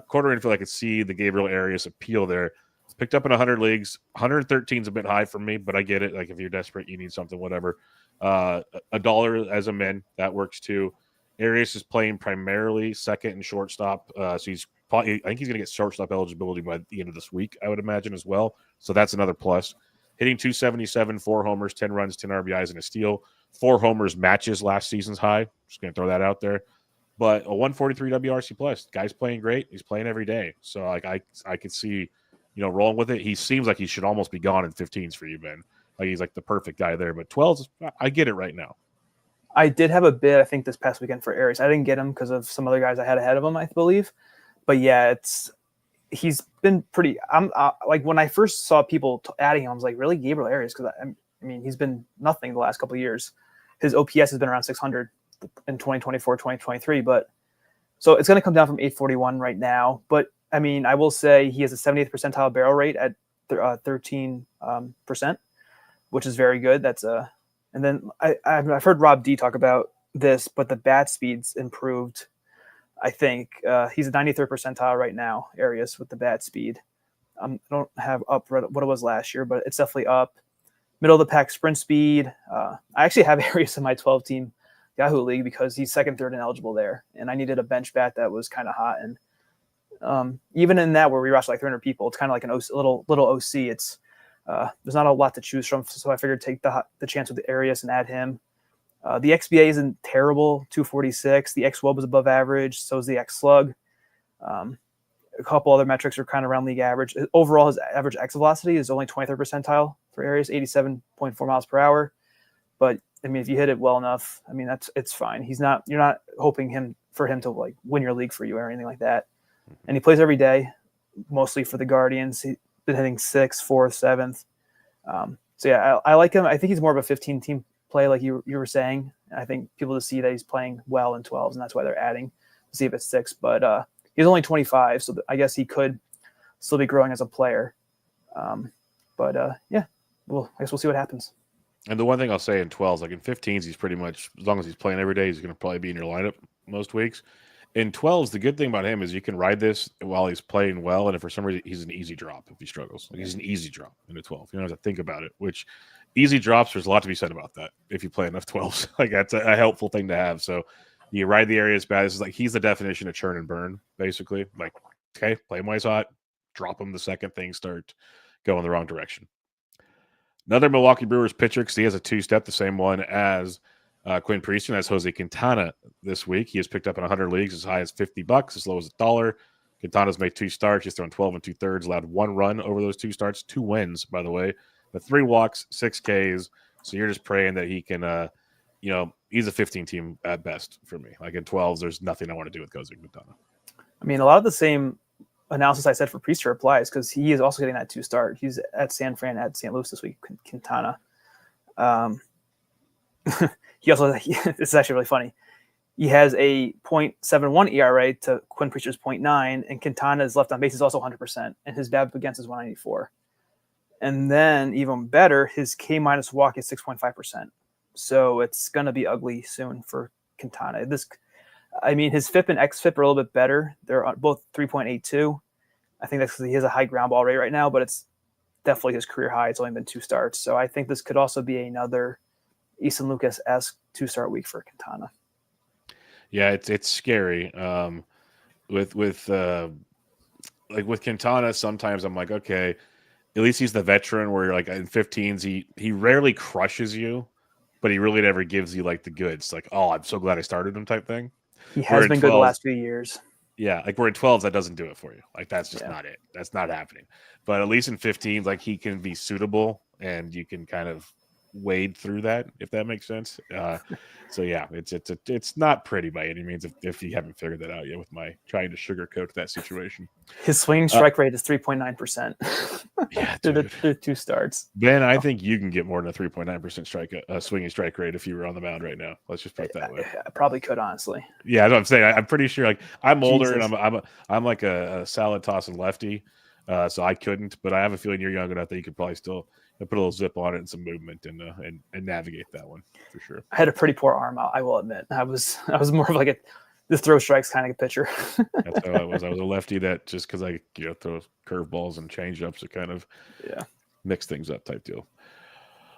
corner infield, I could see the Gabriel Arias appeal there. Picked up in 100 leagues. 113 is a bit high for me, but I get it. Like if you're desperate, you need something, whatever. $1 as a min, that works too. Arias is playing primarily second and shortstop. So he's probably, I think he's going to get shortstop eligibility by the end of this week, I would imagine as well. So that's another plus. Hitting 277, 4 homers, 10 runs, 10 RBIs, and a steal. 4 homers matches last season's high. Just going to throw that out there. But a 143 WRC plus. Guy's playing great. He's playing every day. So like I could see, rolling with it. He seems like he should almost be gone in 15s for you, Ben. Like he's like the perfect guy there. But 12s, I get it right now. I did have a bid, I think, this past weekend for Arias. I didn't get him because of some other guys I had ahead of him, I believe. But yeah, he's been pretty. Like when I first saw people adding him, I was like, really, Gabriel Arias? Because I mean, he's been nothing the last couple of years. His OPS has been around 600 in 2024, 2023. But so it's going to come down from 841 right now. But I mean, I will say he has a 70th percentile barrel rate at 13%, which is very good. That's a. And then I've heard Rob D talk about this, but the bat speed's improved. I think he's a 93rd percentile right now, Arias, with the bat speed. I don't have up what it was last year, but it's definitely up. Middle of the pack sprint speed. I actually have Arias in my 12-team Yahoo league because he's second, third, and eligible there. And I needed a bench bat that was kind of hot. And even in that where we rushed like 300 people, it's kind of like a little OC. It's there's not a lot to choose from, so I figured take the chance with the Arias and add him. The XBA isn't terrible, 246. The XWOB is above average, so is the XSlug. A couple other metrics are kind of around league average. Overall, his average X velocity is only 23rd percentile for Arias, 87.4 miles per hour. But I mean, if you hit it well enough, I mean it's fine. You're not hoping for him to like win your league for you or anything like that. And he plays every day. mostly for the Guardians. He's been hitting 6th, 4th, 7th. So yeah, I like him. I think he's more of a 15-team play, like you were saying. I think people just see that he's playing well in 12s, and that's why they're adding to see if it's 6. But he's only 25, so I guess he could still be growing as a player. Yeah, I guess we'll see what happens. And the one thing I'll say in 12s, like in 15s, he's pretty much, as long as he's playing every day, he's going to probably be in your lineup most weeks. In 12s, the good thing about him is you can ride this while he's playing well, and if for some reason he's an easy drop if he struggles. Like he's an easy drop in a 12. You don't have to think about it, which easy drops, there's a lot to be said about that if you play enough 12s. Like that's a helpful thing to have. So you ride the areas bad. This is like he's the definition of churn and burn, basically. Like, okay, play him while he's hot, drop him the second things start going the wrong direction. Another Milwaukee Brewers pitcher, because he has a 2-step, the same one as Quinn Priestman. That's Jose Quintana this week. He has picked up in 100 leagues as high as $50, as low as $1. Quintana's made 2 starts. He's thrown 12 2/3, allowed 1 run over those 2 starts, 2 wins, by the way, but 3 walks, 6 Ks. So you're just praying that he can, he's a 15-team at best for me. Like in 12s, there's nothing I want to do with Jose Quintana. I mean, a lot of the same analysis I said for Priester applies because he is also getting that 2 start. He's at San Fran, at St. Louis this week, Quintana. He also, this is actually really funny. He has a .71 ERA to Quinn Priester's .9, and Quintana's left on base is also 100%, and his BABIP against is 194. And then even better, his K- walk is 6.5%. So it's going to be ugly soon for Quintana. His FIP and xFIP are a little bit better. They're both 3.82. I think that's because he has a high ground ball rate right now, but it's definitely his career high. It's only been 2 starts. So I think this could also be another Easton Lucas-esque 2-start week for Quintana. Yeah, it's scary. With Quintana, sometimes I'm like, okay, at least he's the veteran where you're like in 15s, he rarely crushes you, but he really never gives you like the goods. Like, oh, I'm so glad I started him type thing. He has been good the last few years. Yeah, like we're in 12s, that doesn't do it for you. Like that's just not it. That's not happening. But at least in 15s, like he can be suitable and you can kind of wade through that, if that makes sense. So yeah, it's not pretty by any means if you haven't figured that out yet with my trying to sugarcoat that situation. His swinging strike rate is 3.9%. Yeah, they're 2 starts. Ben, I think you can get more than a 3.9% swinging strike rate if you were on the mound right now. Let's just put it that way. I probably could, honestly. Yeah, that's what I'm saying. I'm pretty sure. Like I'm older and I'm like a salad tossing lefty, so I couldn't. But I have a feeling you're young enough that you could probably still put a little zip on it and some movement and navigate that one for sure. I had a pretty poor arm out, I will admit. I was more of like the throw strikes kind of pitcher. That's how I was. I was a lefty that just because I throw curveballs and change ups, it kind of mix things up type deal.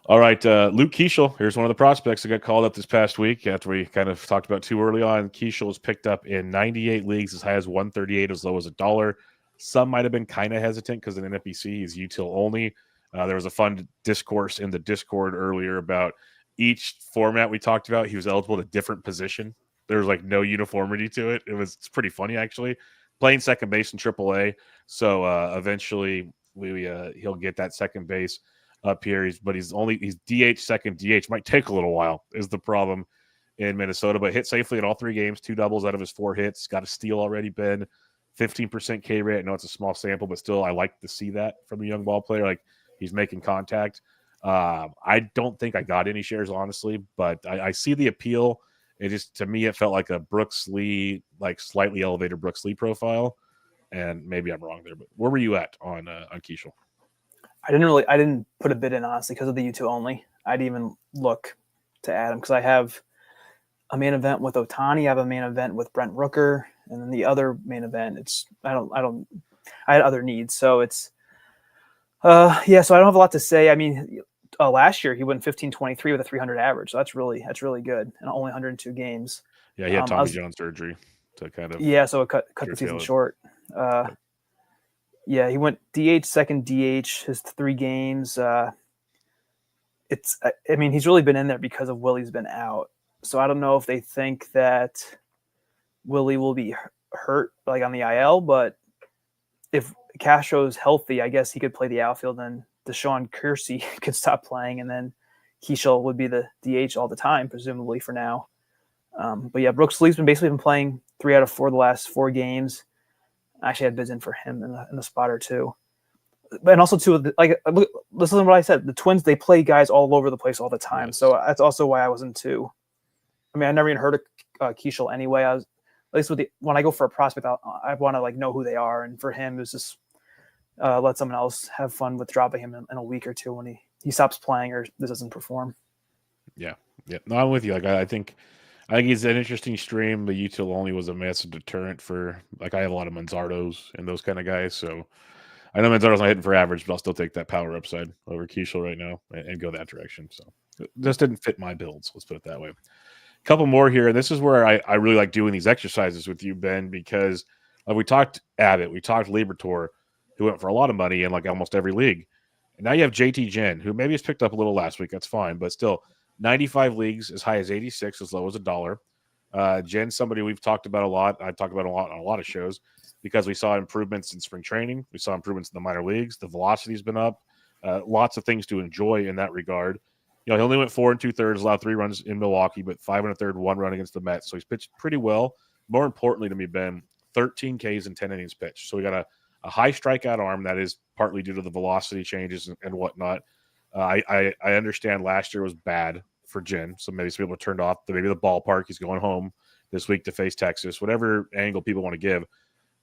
All right, Luke Keeschel. Here's one of the prospects that got called up this past week after we kind of talked about too early on. Keeschel was picked up in 98 leagues as high as 138, as low as $1. Some might have been kind of hesitant because in NFBC he's util only. There was a fun discourse in the Discord earlier about each format we talked about. He was eligible at a different position. There was like no uniformity to it. It's pretty funny actually. Playing second base in AAA, so eventually he'll get that second base up here. He's DH second. DH might take a little while is the problem in Minnesota, but hit safely in all 3 games, 2 doubles out of his 4 hits. Got a steal already. Been 15% K rate. I know it's a small sample, but still I like to see that from a young ball player. Like he's making contact. I don't think I got any shares, honestly, but I see the appeal. It just, to me, it felt like a Brooks Lee, like slightly elevated Brooks Lee profile. And maybe I'm wrong there, but where were you at on Keeschel? I didn't put a bid in, honestly, because of the U2 only. I didn't even look to add him because I have a main event with Ohtani. I have a main event with Brent Rooker. And then the other main event, I had other needs. So it's, so I don't have a lot to say. I mean, last year he went 15-23 with a 300 average. So that's really good. And only 102 games. Yeah, he had Tommy John surgery to kind of. Yeah, so it cut the season short. He went DH, second DH, his 3 games. He's really been in there because of Willie's been out. So I don't know if they think that Willie will be hurt like on the IL, but if Castro's healthy, I guess he could play the outfield and Deshaun Kersey could stop playing, and then Keeschel would be the DH all the time, presumably for now. But yeah, Brooks Lee's basically been playing 3 out of 4 the last 4 games. I actually had bids in for him in the spotter too. And also too, like listen to what I said. The Twins, they play guys all over the place all the time. Yes. So that's also why I wasn't too. I mean, I never even heard of Keishel anyway. I was at least when I go for a prospect, I want to like know who they are. And for him, it was just let someone else have fun with dropping him in a week or two when he stops playing or this doesn't perform. Yeah. No, I'm with you. Like I think he's an interesting stream. The util only was a massive deterrent for like I have a lot of Manzardos and those kind of guys. So I know Manzardo's not hitting for average, but I'll still take that power upside over Keishel right now and go that direction. So it just didn't fit my builds. Let's put it that way. A couple more here. And this is where I really like doing these exercises with you, Ben, because we talked Abbott, we talked Libertor, who went for a lot of money in like almost every league. And now you have JT Jen, who maybe has picked up a little last week. That's fine, but still 95 leagues, as high as 86, as low as $1. Jen's somebody we've talked about a lot. I've talked about a lot on a lot of shows because we saw improvements in spring training. We saw improvements in the minor leagues. The velocity's been up. Lots of things to enjoy in that regard. He only went 4 2/3, allowed 3 runs in Milwaukee, but 5 1/3, 1 run against the Mets. So he's pitched pretty well. More importantly to me, Ben, 13 Ks and 10 innings pitched. So we got a high strikeout arm that is partly due to the velocity changes and whatnot. I understand last year was bad for Jen, so maybe some people turned off maybe the ballpark. He's going home this week to face Texas, whatever angle people want to give.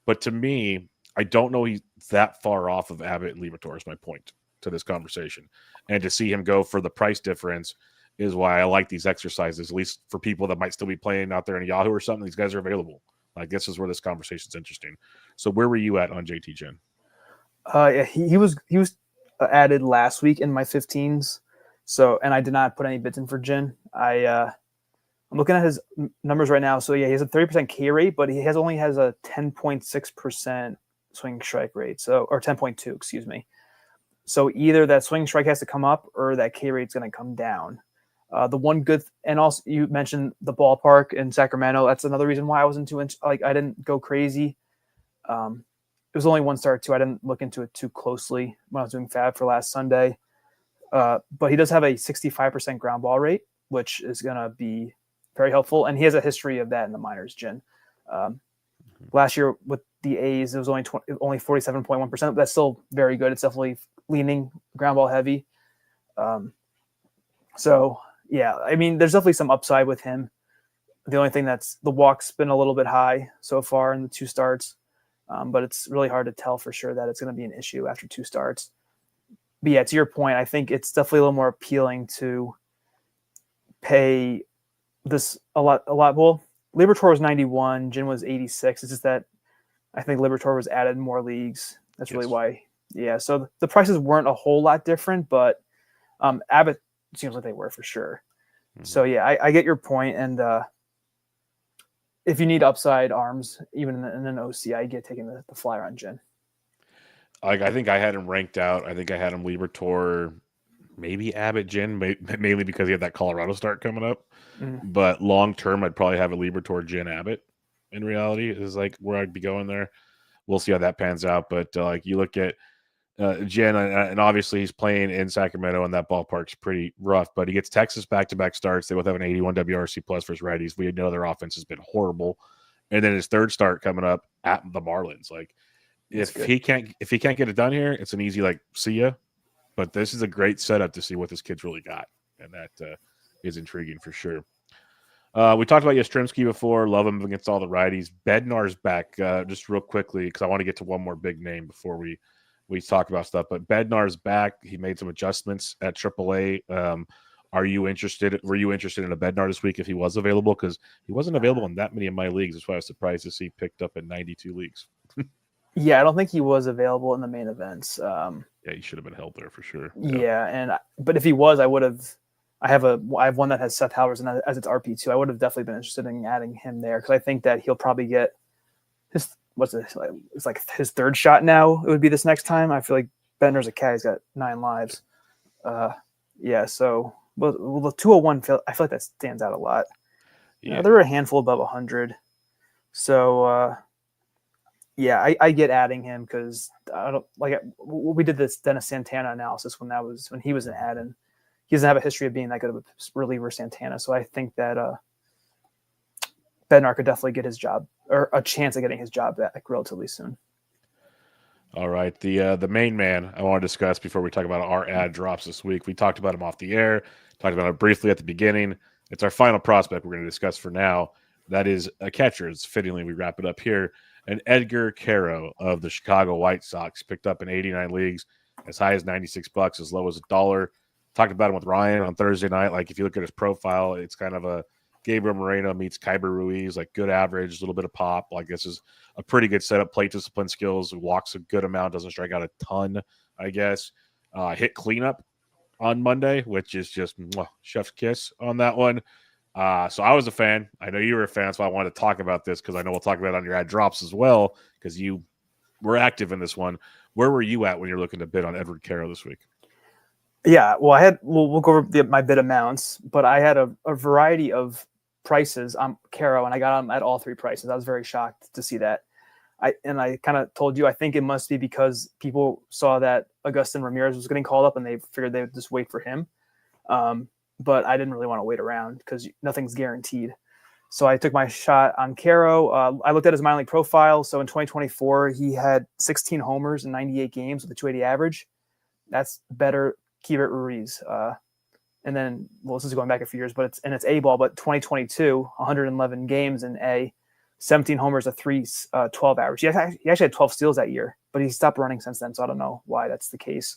But to me, I don't know he's that far off of Abbott and Libertor is my point to this conversation. And to see him go for the price difference is why I like these exercises, at least for people that might still be playing out there in Yahoo or something. These guys are available. Like this is where this conversation is interesting. So where were you at on JT Jen? Yeah, he was added last week in my 15s. So, and I did not put any bids in for Jen. I'm looking at his numbers right now. So yeah, he has a 30% K rate, but he only has a 10.6% swing strike rate. So, or 10.2, excuse me. So either that swing strike has to come up or that K rate's going to come down. The one good, and also you mentioned the ballpark in Sacramento. That's another reason why I wasn't too I didn't go crazy. It was only 1 start too. I didn't look into it too closely when I was doing FAAB for last Sunday. But he does have a 65% ground ball rate, which is going to be very helpful. And he has a history of that in the minors, Jen. Last year with the A's, it was only 47.1%. That's still very good. It's definitely leaning ground ball heavy. So yeah, I mean, there's definitely some upside with him. The only thing the walk's been a little bit high so far in the 2 starts. But it's really hard to tell for sure that it's going to be an issue after 2 starts. But yeah, to your point, I think it's definitely a little more appealing to pay this a lot. Well, Libertor was 91, Jin was 86. It's just that I think Libertor was added more leagues. That's really why. Yeah, so the prices weren't a whole lot different, but Abbott seems like they were for sure. Mm-hmm. So yeah, I get your point, and if you need upside arms, even in an OC, I get taking the flyer on Jen. I think I had him ranked out. I think I had him Libertor, maybe Abbott, Jen, mainly because he had that Colorado start coming up. Mm-hmm. But long term, I'd probably have a Libertor, Jen, Abbott. In reality, is like where I'd be going there. We'll see how that pans out. But like you look at Jen, and obviously he's playing in Sacramento, and that ballpark's pretty rough. But he gets Texas back-to-back starts. They both have an 81 WRC plus versus righties. We know their offense has been horrible. And then his 3rd start coming up at the Marlins. Like if he can't get it done here, it's an easy see ya. But this is a great setup to see what this kid's really got, and that is intriguing for sure. We talked about Yastrzemski before. Love him against all the righties. Bednar's back. Just real quickly because I want to get to one more big name before we talk about stuff. But Bednar's back. He made some adjustments at AAA. Were you interested in a Bednar this week if he was available? Because he wasn't available in that many of my leagues. That's why I was surprised to see picked up in 92 leagues. Yeah, I don't think he was available in the main events. Yeah, he should have been held there for sure. Yeah, but if he was, I would have. I have one that has Seth Halverson as its RP2. I would have definitely been interested in adding him there because I think that he'll probably get his it's like his 3rd shot now. It would be this next time. I feel like Bednar's a cat. He's got 9 lives. Yeah. So the 201. I feel like that stands out a lot. Yeah, there were a handful above 100. So yeah, I get adding him because I don't like we did this Dennis Santana analysis when he was an add, and he doesn't have a history of being that good of a reliever, Santana. So I think that Bednar could definitely get his job or a chance of getting his job back relatively soon. All right, the main man I want to discuss before we talk about our ad drops this week. We talked about him off the air, talked about it briefly at the beginning. It's our final prospect we're going to discuss for now. That is a catcher. It's fittingly we wrap it up here. And Edgar Caro of the Chicago White Sox picked up in 89 leagues, as high as $96, as low as $1. Talked about him with Ryan on Thursday night. Like if you look at his profile, it's kind of a Gabriel Moreno meets Kyber Ruiz, like good average, a little bit of pop. Like this is a pretty good setup, plate discipline skills, walks a good amount, doesn't strike out a ton, I guess. Hit cleanup on Monday, which is just chef's kiss on that one. So I was a fan. I know you were a fan, so I wanted to talk about this because I know we'll talk about it on your ad drops as well because you were active in this one. Where were you at when you're looking to bid on Edward Caro this week? Yeah, well, we'll go over my bid amounts, but I had a variety of prices on Caro, and I got them at all three prices. I was very shocked to see that. I kind of told you, I think it must be because people saw that Agustin Ramirez was getting called up and they figured they would just wait for him. But I didn't really want to wait around because nothing's guaranteed. So I took my shot on Caro. I looked at his minor league profile. So in 2024, he had 16 homers in 98 games with a 280 average. That's better Keibert Ruiz. And then, well, this is going back a few years, but it's A ball, but 2022, 111 games in A, 17 homers, a 312 average. He actually had 12 steals that year, but he stopped running since then. So I don't know why that's the case.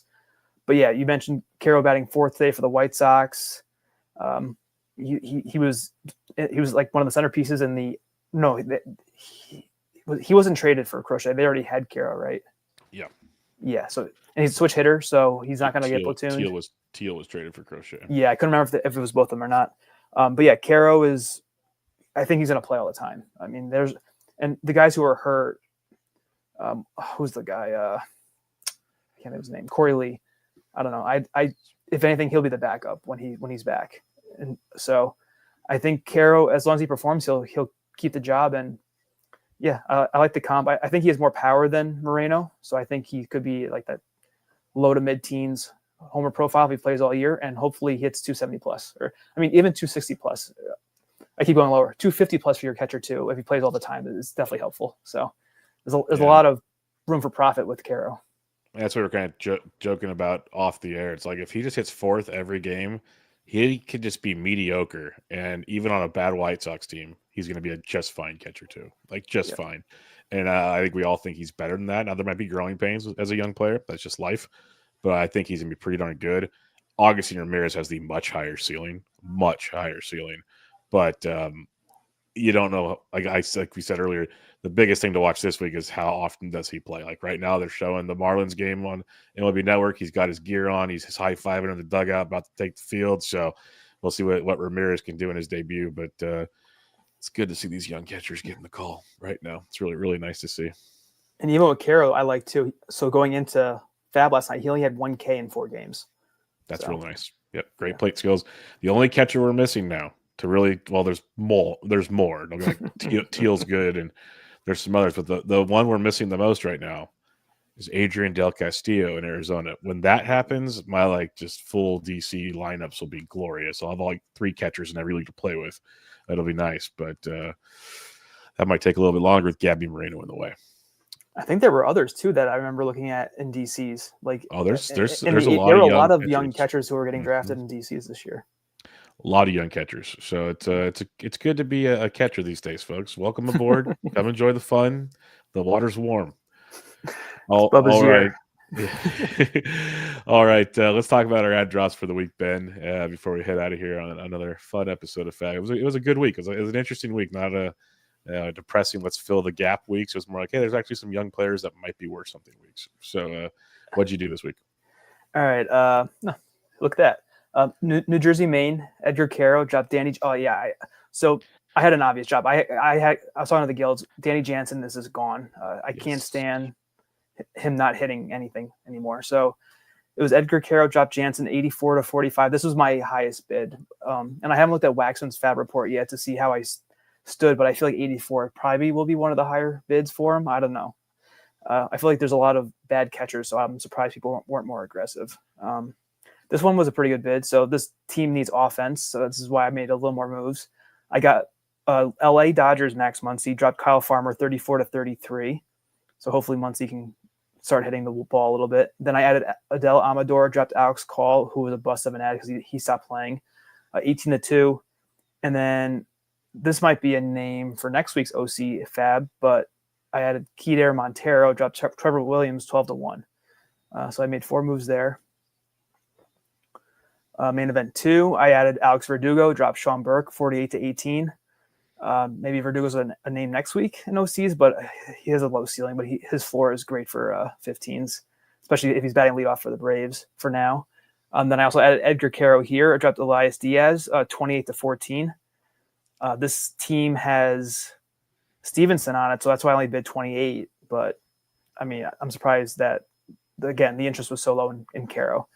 But yeah, you mentioned Caro batting fourth today for the White Sox. He was like one of the centerpieces in the, no, he wasn't traded for Crochet. They already had Caro, right? Yeah. Yeah. So, and he's a switch hitter, so he's not going to get platooned. Teal was traded for Crochet. Yeah, I couldn't remember if it was both of them or not. But yeah, Caro is, I think he's going to play all the time. I mean, and the guys who are hurt, who's the guy? I can't remember his name. Corey Lee. I don't know. I if anything, he'll be the backup when he's back. And so I think Caro, as long as he performs, he'll keep the job. And yeah, I like the comp. I think he has more power than Moreno, so I think he could be like that low to mid-teens homer profile if he plays all year, and hopefully hits 270 plus, or I mean even 260 plus. I keep going lower. 250 plus for your catcher too. If he plays all the time, it's definitely helpful. So there's a lot of room for profit with Caro. That's what we're kind of joking about off the air. It's like if he just hits fourth every game, he could just be mediocre. And even on a bad White Sox team, he's going to be a just fine catcher too. Like just fine. And I think we all think he's better than that. Now there might be growing pains as a young player. That's just life. But I think he's going to be pretty darn good. Agustin Ramirez has the much higher ceiling. But you don't know. Like we said earlier, the biggest thing to watch this week is how often does he play. Like right now, they're showing the Marlins game on MLB Network. He's got his gear on. He's high-fiving in the dugout, about to take the field. So we'll see what Ramirez can do in his debut. But it's good to see these young catchers getting the call right now. It's really, really nice to see. And even with Caro, I like too. So going into FAAB last night, he only had 1K in 4 games. That's real nice. Yep, great plate skills. The only catcher we're missing now to really, well, there's more. Teal's good, and there's some others, but the one we're missing the most right now is Adrian Del Castillo in Arizona. When that happens, my just full DC lineups will be glorious. I'll have 3 catchers in every league to play with. That'll be nice, but that might take a little bit longer with Gabby Moreno in the way. I think there were others too that I remember looking at in DCs. There's a lot of young catchers who are getting drafted in DCs this year. A lot of young catchers, so it's good to be a catcher these days, folks. Welcome aboard. Come enjoy the fun. The water's warm. All right. All right. Let's talk about our ad drops for the week, Ben. Before we head out of here on another fun episode of FAAB. It was a good week. It was an interesting week, not a depressing let's fill the gap weeks. It was more like, hey, there's actually some young players that might be worth something weeks. So what'd you do this week? All right. Look at that. New Jersey, Maine, Edgar Caro dropped Danny. Oh yeah. So I had an obvious job. I was talking to the guilds. Danny Jansen, this is gone. I can't stand him not hitting anything anymore. So it was Edgar Caro dropped Jansen 84 to 45. This was my highest bid. And I haven't looked at Waxman's FAAB report yet to see how I stood, but I feel like 84 probably will be one of the higher bids for him. I don't know. I feel like there's a lot of bad catchers, so I'm surprised people weren't more aggressive. This one was a pretty good bid. So this team needs offense. So this is why I made a little more moves. I got LA Dodgers Max Muncy dropped Kyle Farmer 34 to 33. So hopefully Muncy can start hitting the ball a little bit. Then I added Adele Amador, dropped Alex Call, who was a bust of an ad because he stopped playing, 18-2. And then this might be a name for next week's OC FAAB, but I added Keiter Montero, dropped Trevor Williams 12-1. So I made 4 moves there. Main event 2, I added Alex Verdugo, dropped Sean Burke 48-18. Maybe Verdugo's a name next week in OCs, but he has a low ceiling, but his floor is great for 15s, especially if he's batting leadoff for the Braves for now. Then I also added Edgar Caro here. I dropped Elias Diaz 28-14. This team has Stevenson on it, so that's why I only bid 28. But I mean, I'm surprised that again the interest was so low in Caro.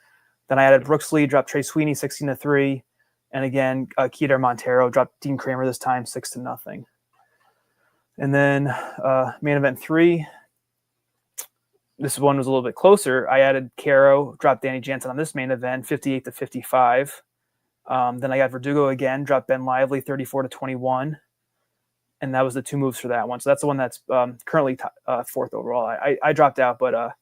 Then I added Brooks Lee, dropped Trey Sweeney 16-3, and again Keiter Montero dropped Dean Kramer this time 6-0. And then main event 3. This one was a little bit closer. I added Caro, dropped Danny Jansen on this main event 58-55. Then I got Verdugo again, dropped Ben Lively 34-21. And that was the 2 moves for that one. So that's the one that's currently 4th overall. I dropped out, but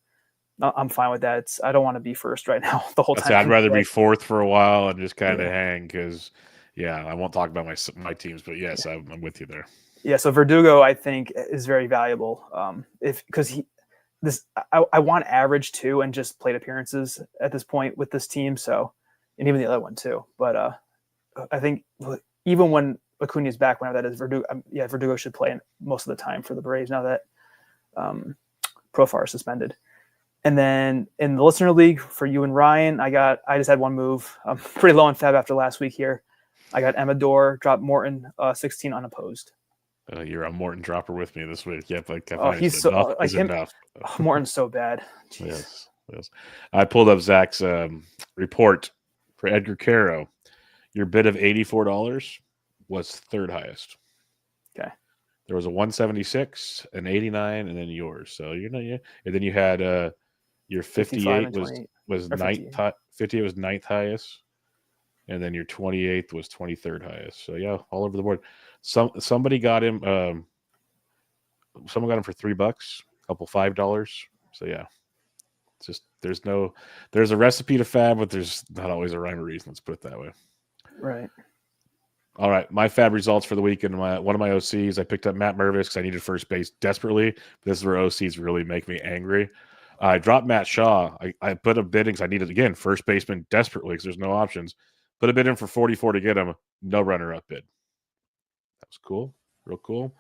I'm fine with that. I don't want to be first right now the whole time. I'd rather be 4th for a while and just kind of hang because, I won't talk about my teams, but yes, I'm with you there. Yeah, so Verdugo I think is very valuable because I want average too and just plate appearances at this point with this team. So, and even the other one too. But I think even when Acuna's back, whenever that is, Verdugo should play most of the time for the Braves now that Profar is suspended. And then in the listener league for you and Ryan, I just had 1 move. I'm pretty low on FAAB after last week here. I got Amador, dropped Morton 16 unopposed. You're a Morton dropper with me this week. Yep, he's so enough. Morton's so bad. Yes. I pulled up Zach's report for Edgar Caro. Your bid of $84 was 3rd highest. Okay. There was a 176, an 89, and then yours. So and then you had your 58 was 9th. 58 was 9th highest, and then your 28th was 23rd highest. So all over the board. Somebody got him. Someone got him for $3, a couple $5. So it's just there's a recipe to FAAB, but there's not always a rhyme or reason. Let's put it that way. Right. All right, my FAAB results for the weekend. One of my OCs, I picked up Matt Mervis because I needed first base desperately. This is where OCs really make me angry. I dropped Matt Shaw. I put a bid in because I needed, again, first baseman desperately because there's no options. Put a bid in for 44 to get him. No runner-up bid. That was cool. Real cool.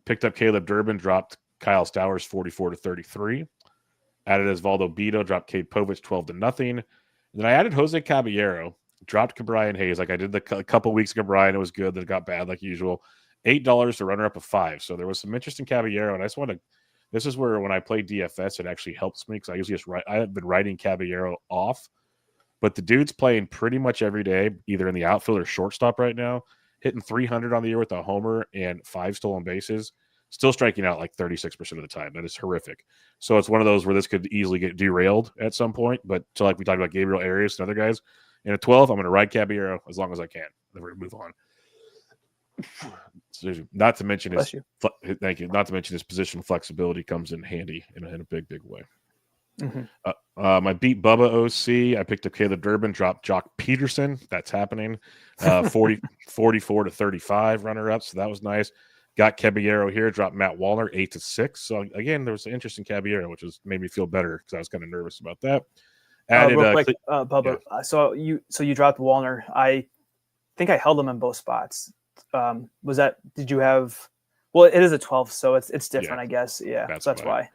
Picked up Caleb Durbin. Dropped Kyle Stowers 44-33. Added Osvaldo Bido. Dropped Cade Povich 12-0. And then I added Jose Caballero. Dropped Brian Hayes like I did a couple weeks ago. Brian, it was good. Then it got bad like usual. $8 to runner up of 5. So there was some interest in Caballero, and I just want to. This is where when I play DFS, it actually helps me because I usually just write. I have been writing Caballero off, but the dude's playing pretty much every day, either in the outfield or shortstop right now, hitting 300 on the year with a homer and 5 stolen bases, still striking out like 36% of the time. That is horrific. So it's one of those where this could easily get derailed at some point. But so like we talked about Gabriel Arias and other guys. In a 12, I'm going to ride Caballero as long as I can. Then we're going to move on. Not to mention his thank you. Not to mention his position flexibility comes in handy in a big way. Mm-hmm. I beat Bubba OC. I picked up Caleb Durbin, dropped Jock Peterson. That's happening. 44-35 runner up. So that was nice. Got Caballero here. Dropped Matt Wallner 8-6. So again, there was an interest in Caballero, which made me feel better because I was kind of nervous about that. Added, real quick, Bubba. Yeah. So you dropped Wallner. I think I held him in both spots. Did you have? Well, it is a 12, so it's different, I guess. Yeah, that's why.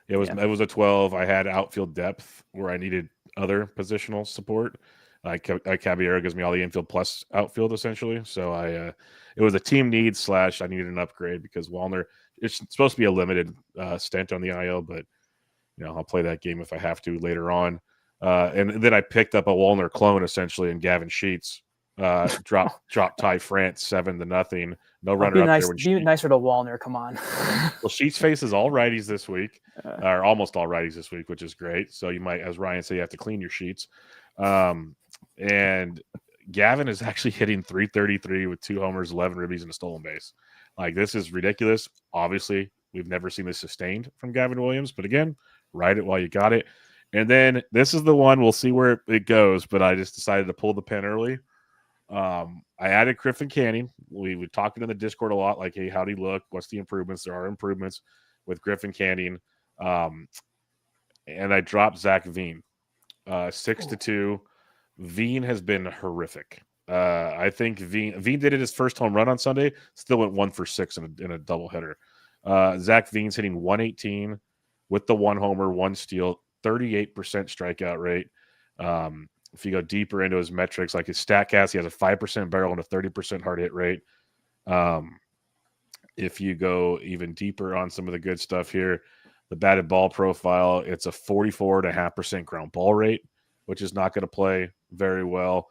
It was a 12. I had outfield depth where I needed other positional support. Caballero gives me all the infield plus outfield essentially. So it was a team need / I needed an upgrade because Wallner. It's supposed to be a limited stint on the IL, but I'll play that game if I have to later on. And then I picked up a Wallner clone essentially in Gavin Sheets. Dropped Ty France 7-0. No runner up there. Be nicer to Wallner. Come on. Well, Sheets faces all righties this week, or almost all righties this week, which is great. So you might, as Ryan said, you have to clean your sheets. And Gavin is actually hitting .333 with 2 homers, 11 ribbies, and a stolen base. Like, this is ridiculous. Obviously, we've never seen this sustained from Gavin Williams, but again, ride it while you got it. And then this is the one, we'll see where it goes, but I just decided to pull the pin early. I added Griffin Canning. We talked in the Discord a lot, like, hey, how'd he look? What's the improvements? There are improvements with Griffin Canning. And I dropped Zach Veen, 6-2. Veen has been horrific. I think Veen did it his first home run on Sunday, still went 1 for 6 in a doubleheader. Zach Veen's hitting 118 with the 1 homer, 1 steal, 38% strikeout rate. If you go deeper into his metrics, like his StatCast, he has a 5% barrel and a 30% hard hit rate. If you go even deeper on some of the good stuff here, the batted ball profile, it's a 44.5% ground ball rate, which is not going to play very well.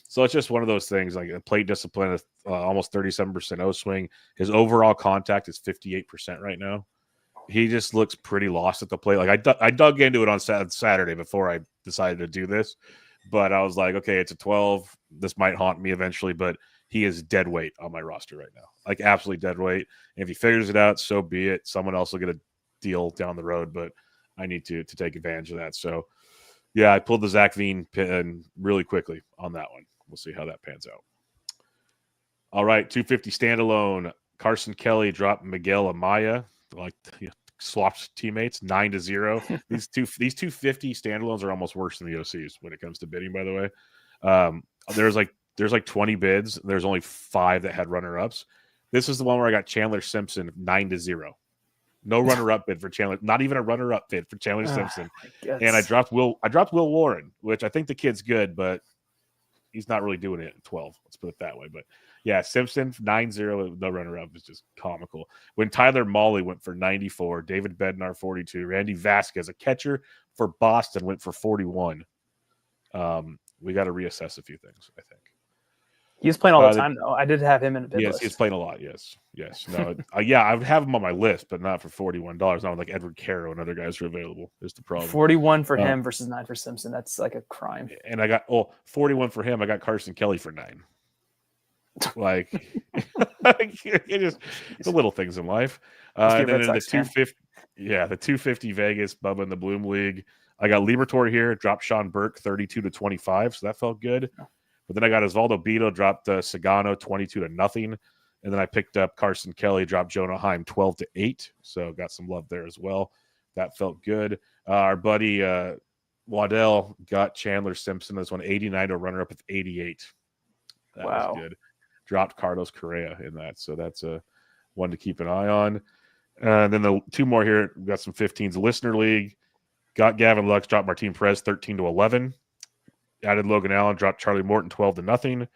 So it's just one of those things, like a plate discipline, almost 37% O swing. His overall contact is 58% right now. He just looks pretty lost at the plate. Like I dug into it on Saturday before I decided to do this, but I was like, okay, it's a 12. This might haunt me eventually, but he is dead weight on my roster right now, like absolutely dead weight. And if he figures it out, so be it. Someone else will get a deal down the road, but I need to take advantage of that. So yeah, I pulled the Zach Veen pin really quickly on that one. We'll see how that pans out. All right, 250 standalone. Carson Kelly dropped Miguel Amaya, like swapped teammates 9-0. These 250 standalones are almost worse than the OCs when it comes to bidding. By the way, there's like 20 bids. There's only 5 that had runner ups. This is the one where I got Chandler Simpson 9-0. No runner-up bid for Chandler. Not even a runner-up bid for Chandler Simpson. And I dropped Will Warren, which I think the kid's good, but he's not really doing it at 12. Let's put it that way. But yeah, Simpson 9-0, no runner-up is just comical. When Tyler Mahle went for 94, David Bednar 42, Randy Vasquez, a catcher for Boston, went for 41. We got to reassess a few things, I think. He's playing all the time, though. I did have him in a bid list. Yes, he's playing a lot. Yes. No, yeah, I would have him on my list, but not for $41. Not like Edward Caro and other guys are available. Is the problem? 41 for him versus 9 for Simpson. That's like a crime. And I got 41 for him. I got Carson Kelly for 9. Like, it's the little things in life. And then in the 250, the 250 Vegas Bubba in the Bloom League, I got Liberatore here. Dropped Sean Burke 32-25, so that felt good. But then I got Osvaldo Beto, dropped Sagano 22-0. And then I picked up Carson Kelly, dropped Jonah Heim 12-8. So got some love there as well. That felt good. Our buddy Waddell got Chandler Simpson. This one 89 to runner up with 88. That was good. Dropped Carlos Correa in that. So that's one to keep an eye on. And then the 2 more here. We got some 15s. Listener League. Got Gavin Lux, dropped Martin Perez 13-11. Added Logan Allen, dropped Charlie Morton 12-0.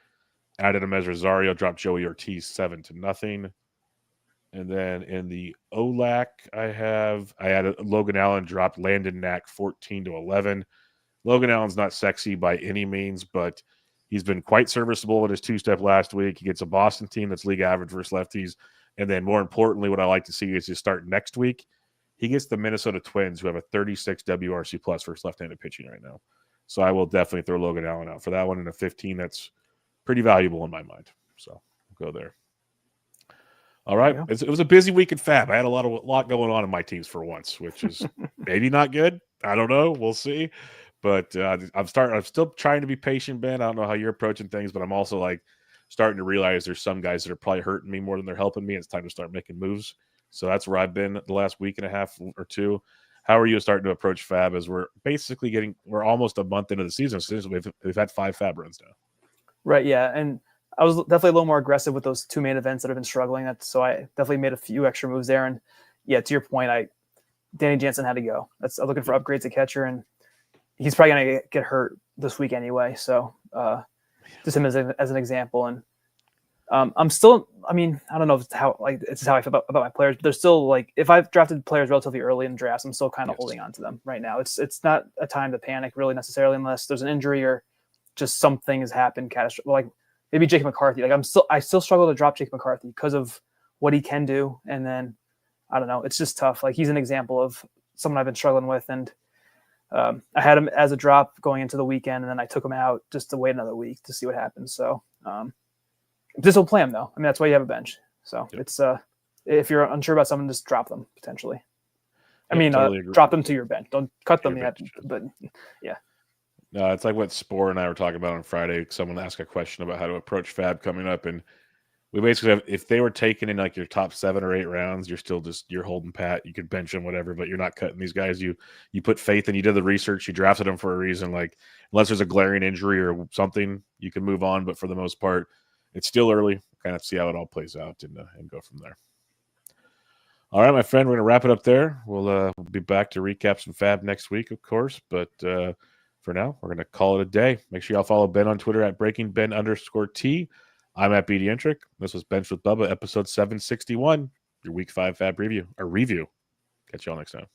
Added Amez Rosario, dropped Joey Ortiz 7-0. And then in the OLAC, I added Logan Allen, dropped Landon Knack 14-11. Logan Allen's not sexy by any means, but he's been quite serviceable in his 2-step last week. He gets a Boston team that's league average versus lefties. And then more importantly, what I like to see is his start next week. He gets the Minnesota Twins, who have a 36 WRC plus versus left-handed pitching right now. So I will definitely throw Logan Allen out for that one in a 15. That's pretty valuable in my mind. So we'll go there. All right. Yeah. It was a busy week in FAAB. I had a lot going on in my teams for once, which is maybe not good. I don't know. We'll see. But I'm still trying to be patient, Ben. I don't know how you're approaching things, but I'm also like starting to realize there's some guys that are probably hurting me more than they're helping me. It's time to start making moves. So that's where I've been the last week and a half or 2. How are you starting to approach FAAB as we're basically we're almost a month into the season. So we've had 5 FAAB runs now. Right. Yeah. And I was definitely a little more aggressive with those 2 main events that have been struggling. So I definitely made a few extra moves there. And yeah, to your point, Danny Jansen had to go. I'm looking for upgrades at catcher, and he's probably going to get hurt this week anyway. So just him as an example. And I'm still, I don't know if it's how I feel about my players, but they're still like, if I've drafted players relatively early in drafts, I'm still kind of holding on to them right now. It's not a time to panic really necessarily, unless there's an injury or just something has happened catastrophic. Like maybe Jake McCarthy. Like I still struggle to drop Jake McCarthy because of what he can do. And then I don't know, it's just tough. Like he's an example of someone I've been struggling with. And I had him as a drop going into the weekend, and then I took him out just to wait another week to see what happens. So, this will play him though. That's why you have a bench. So It's if you're unsure about someone, just drop them potentially. I mean, totally agree. drop them to your bench. Don't cut them Your yet. bench. But yeah. No, it's like what Spore and I were talking about on Friday. Someone asked a question about how to approach FAAB coming up, and we basically have, if they were taken in like your top 7 or 8 rounds, you're holding pat. You could bench them, whatever, but you're not cutting these guys. You put faith in, you did the research, you drafted them for a reason. Like, unless there's a glaring injury or something, you can move on. But for the most part, it's still early. Kind of see how it all plays out and go from there. All right, my friend, we're going to wrap it up there. We'll be back to recap some FAAB next week, of course. But for now, we're going to call it a day. Make sure y'all follow Ben on Twitter at BreakingBen_T. I'm at BD Entrick. This was Bench with Bubba, episode 761, your Week 5 FAAB review. Catch y'all next time.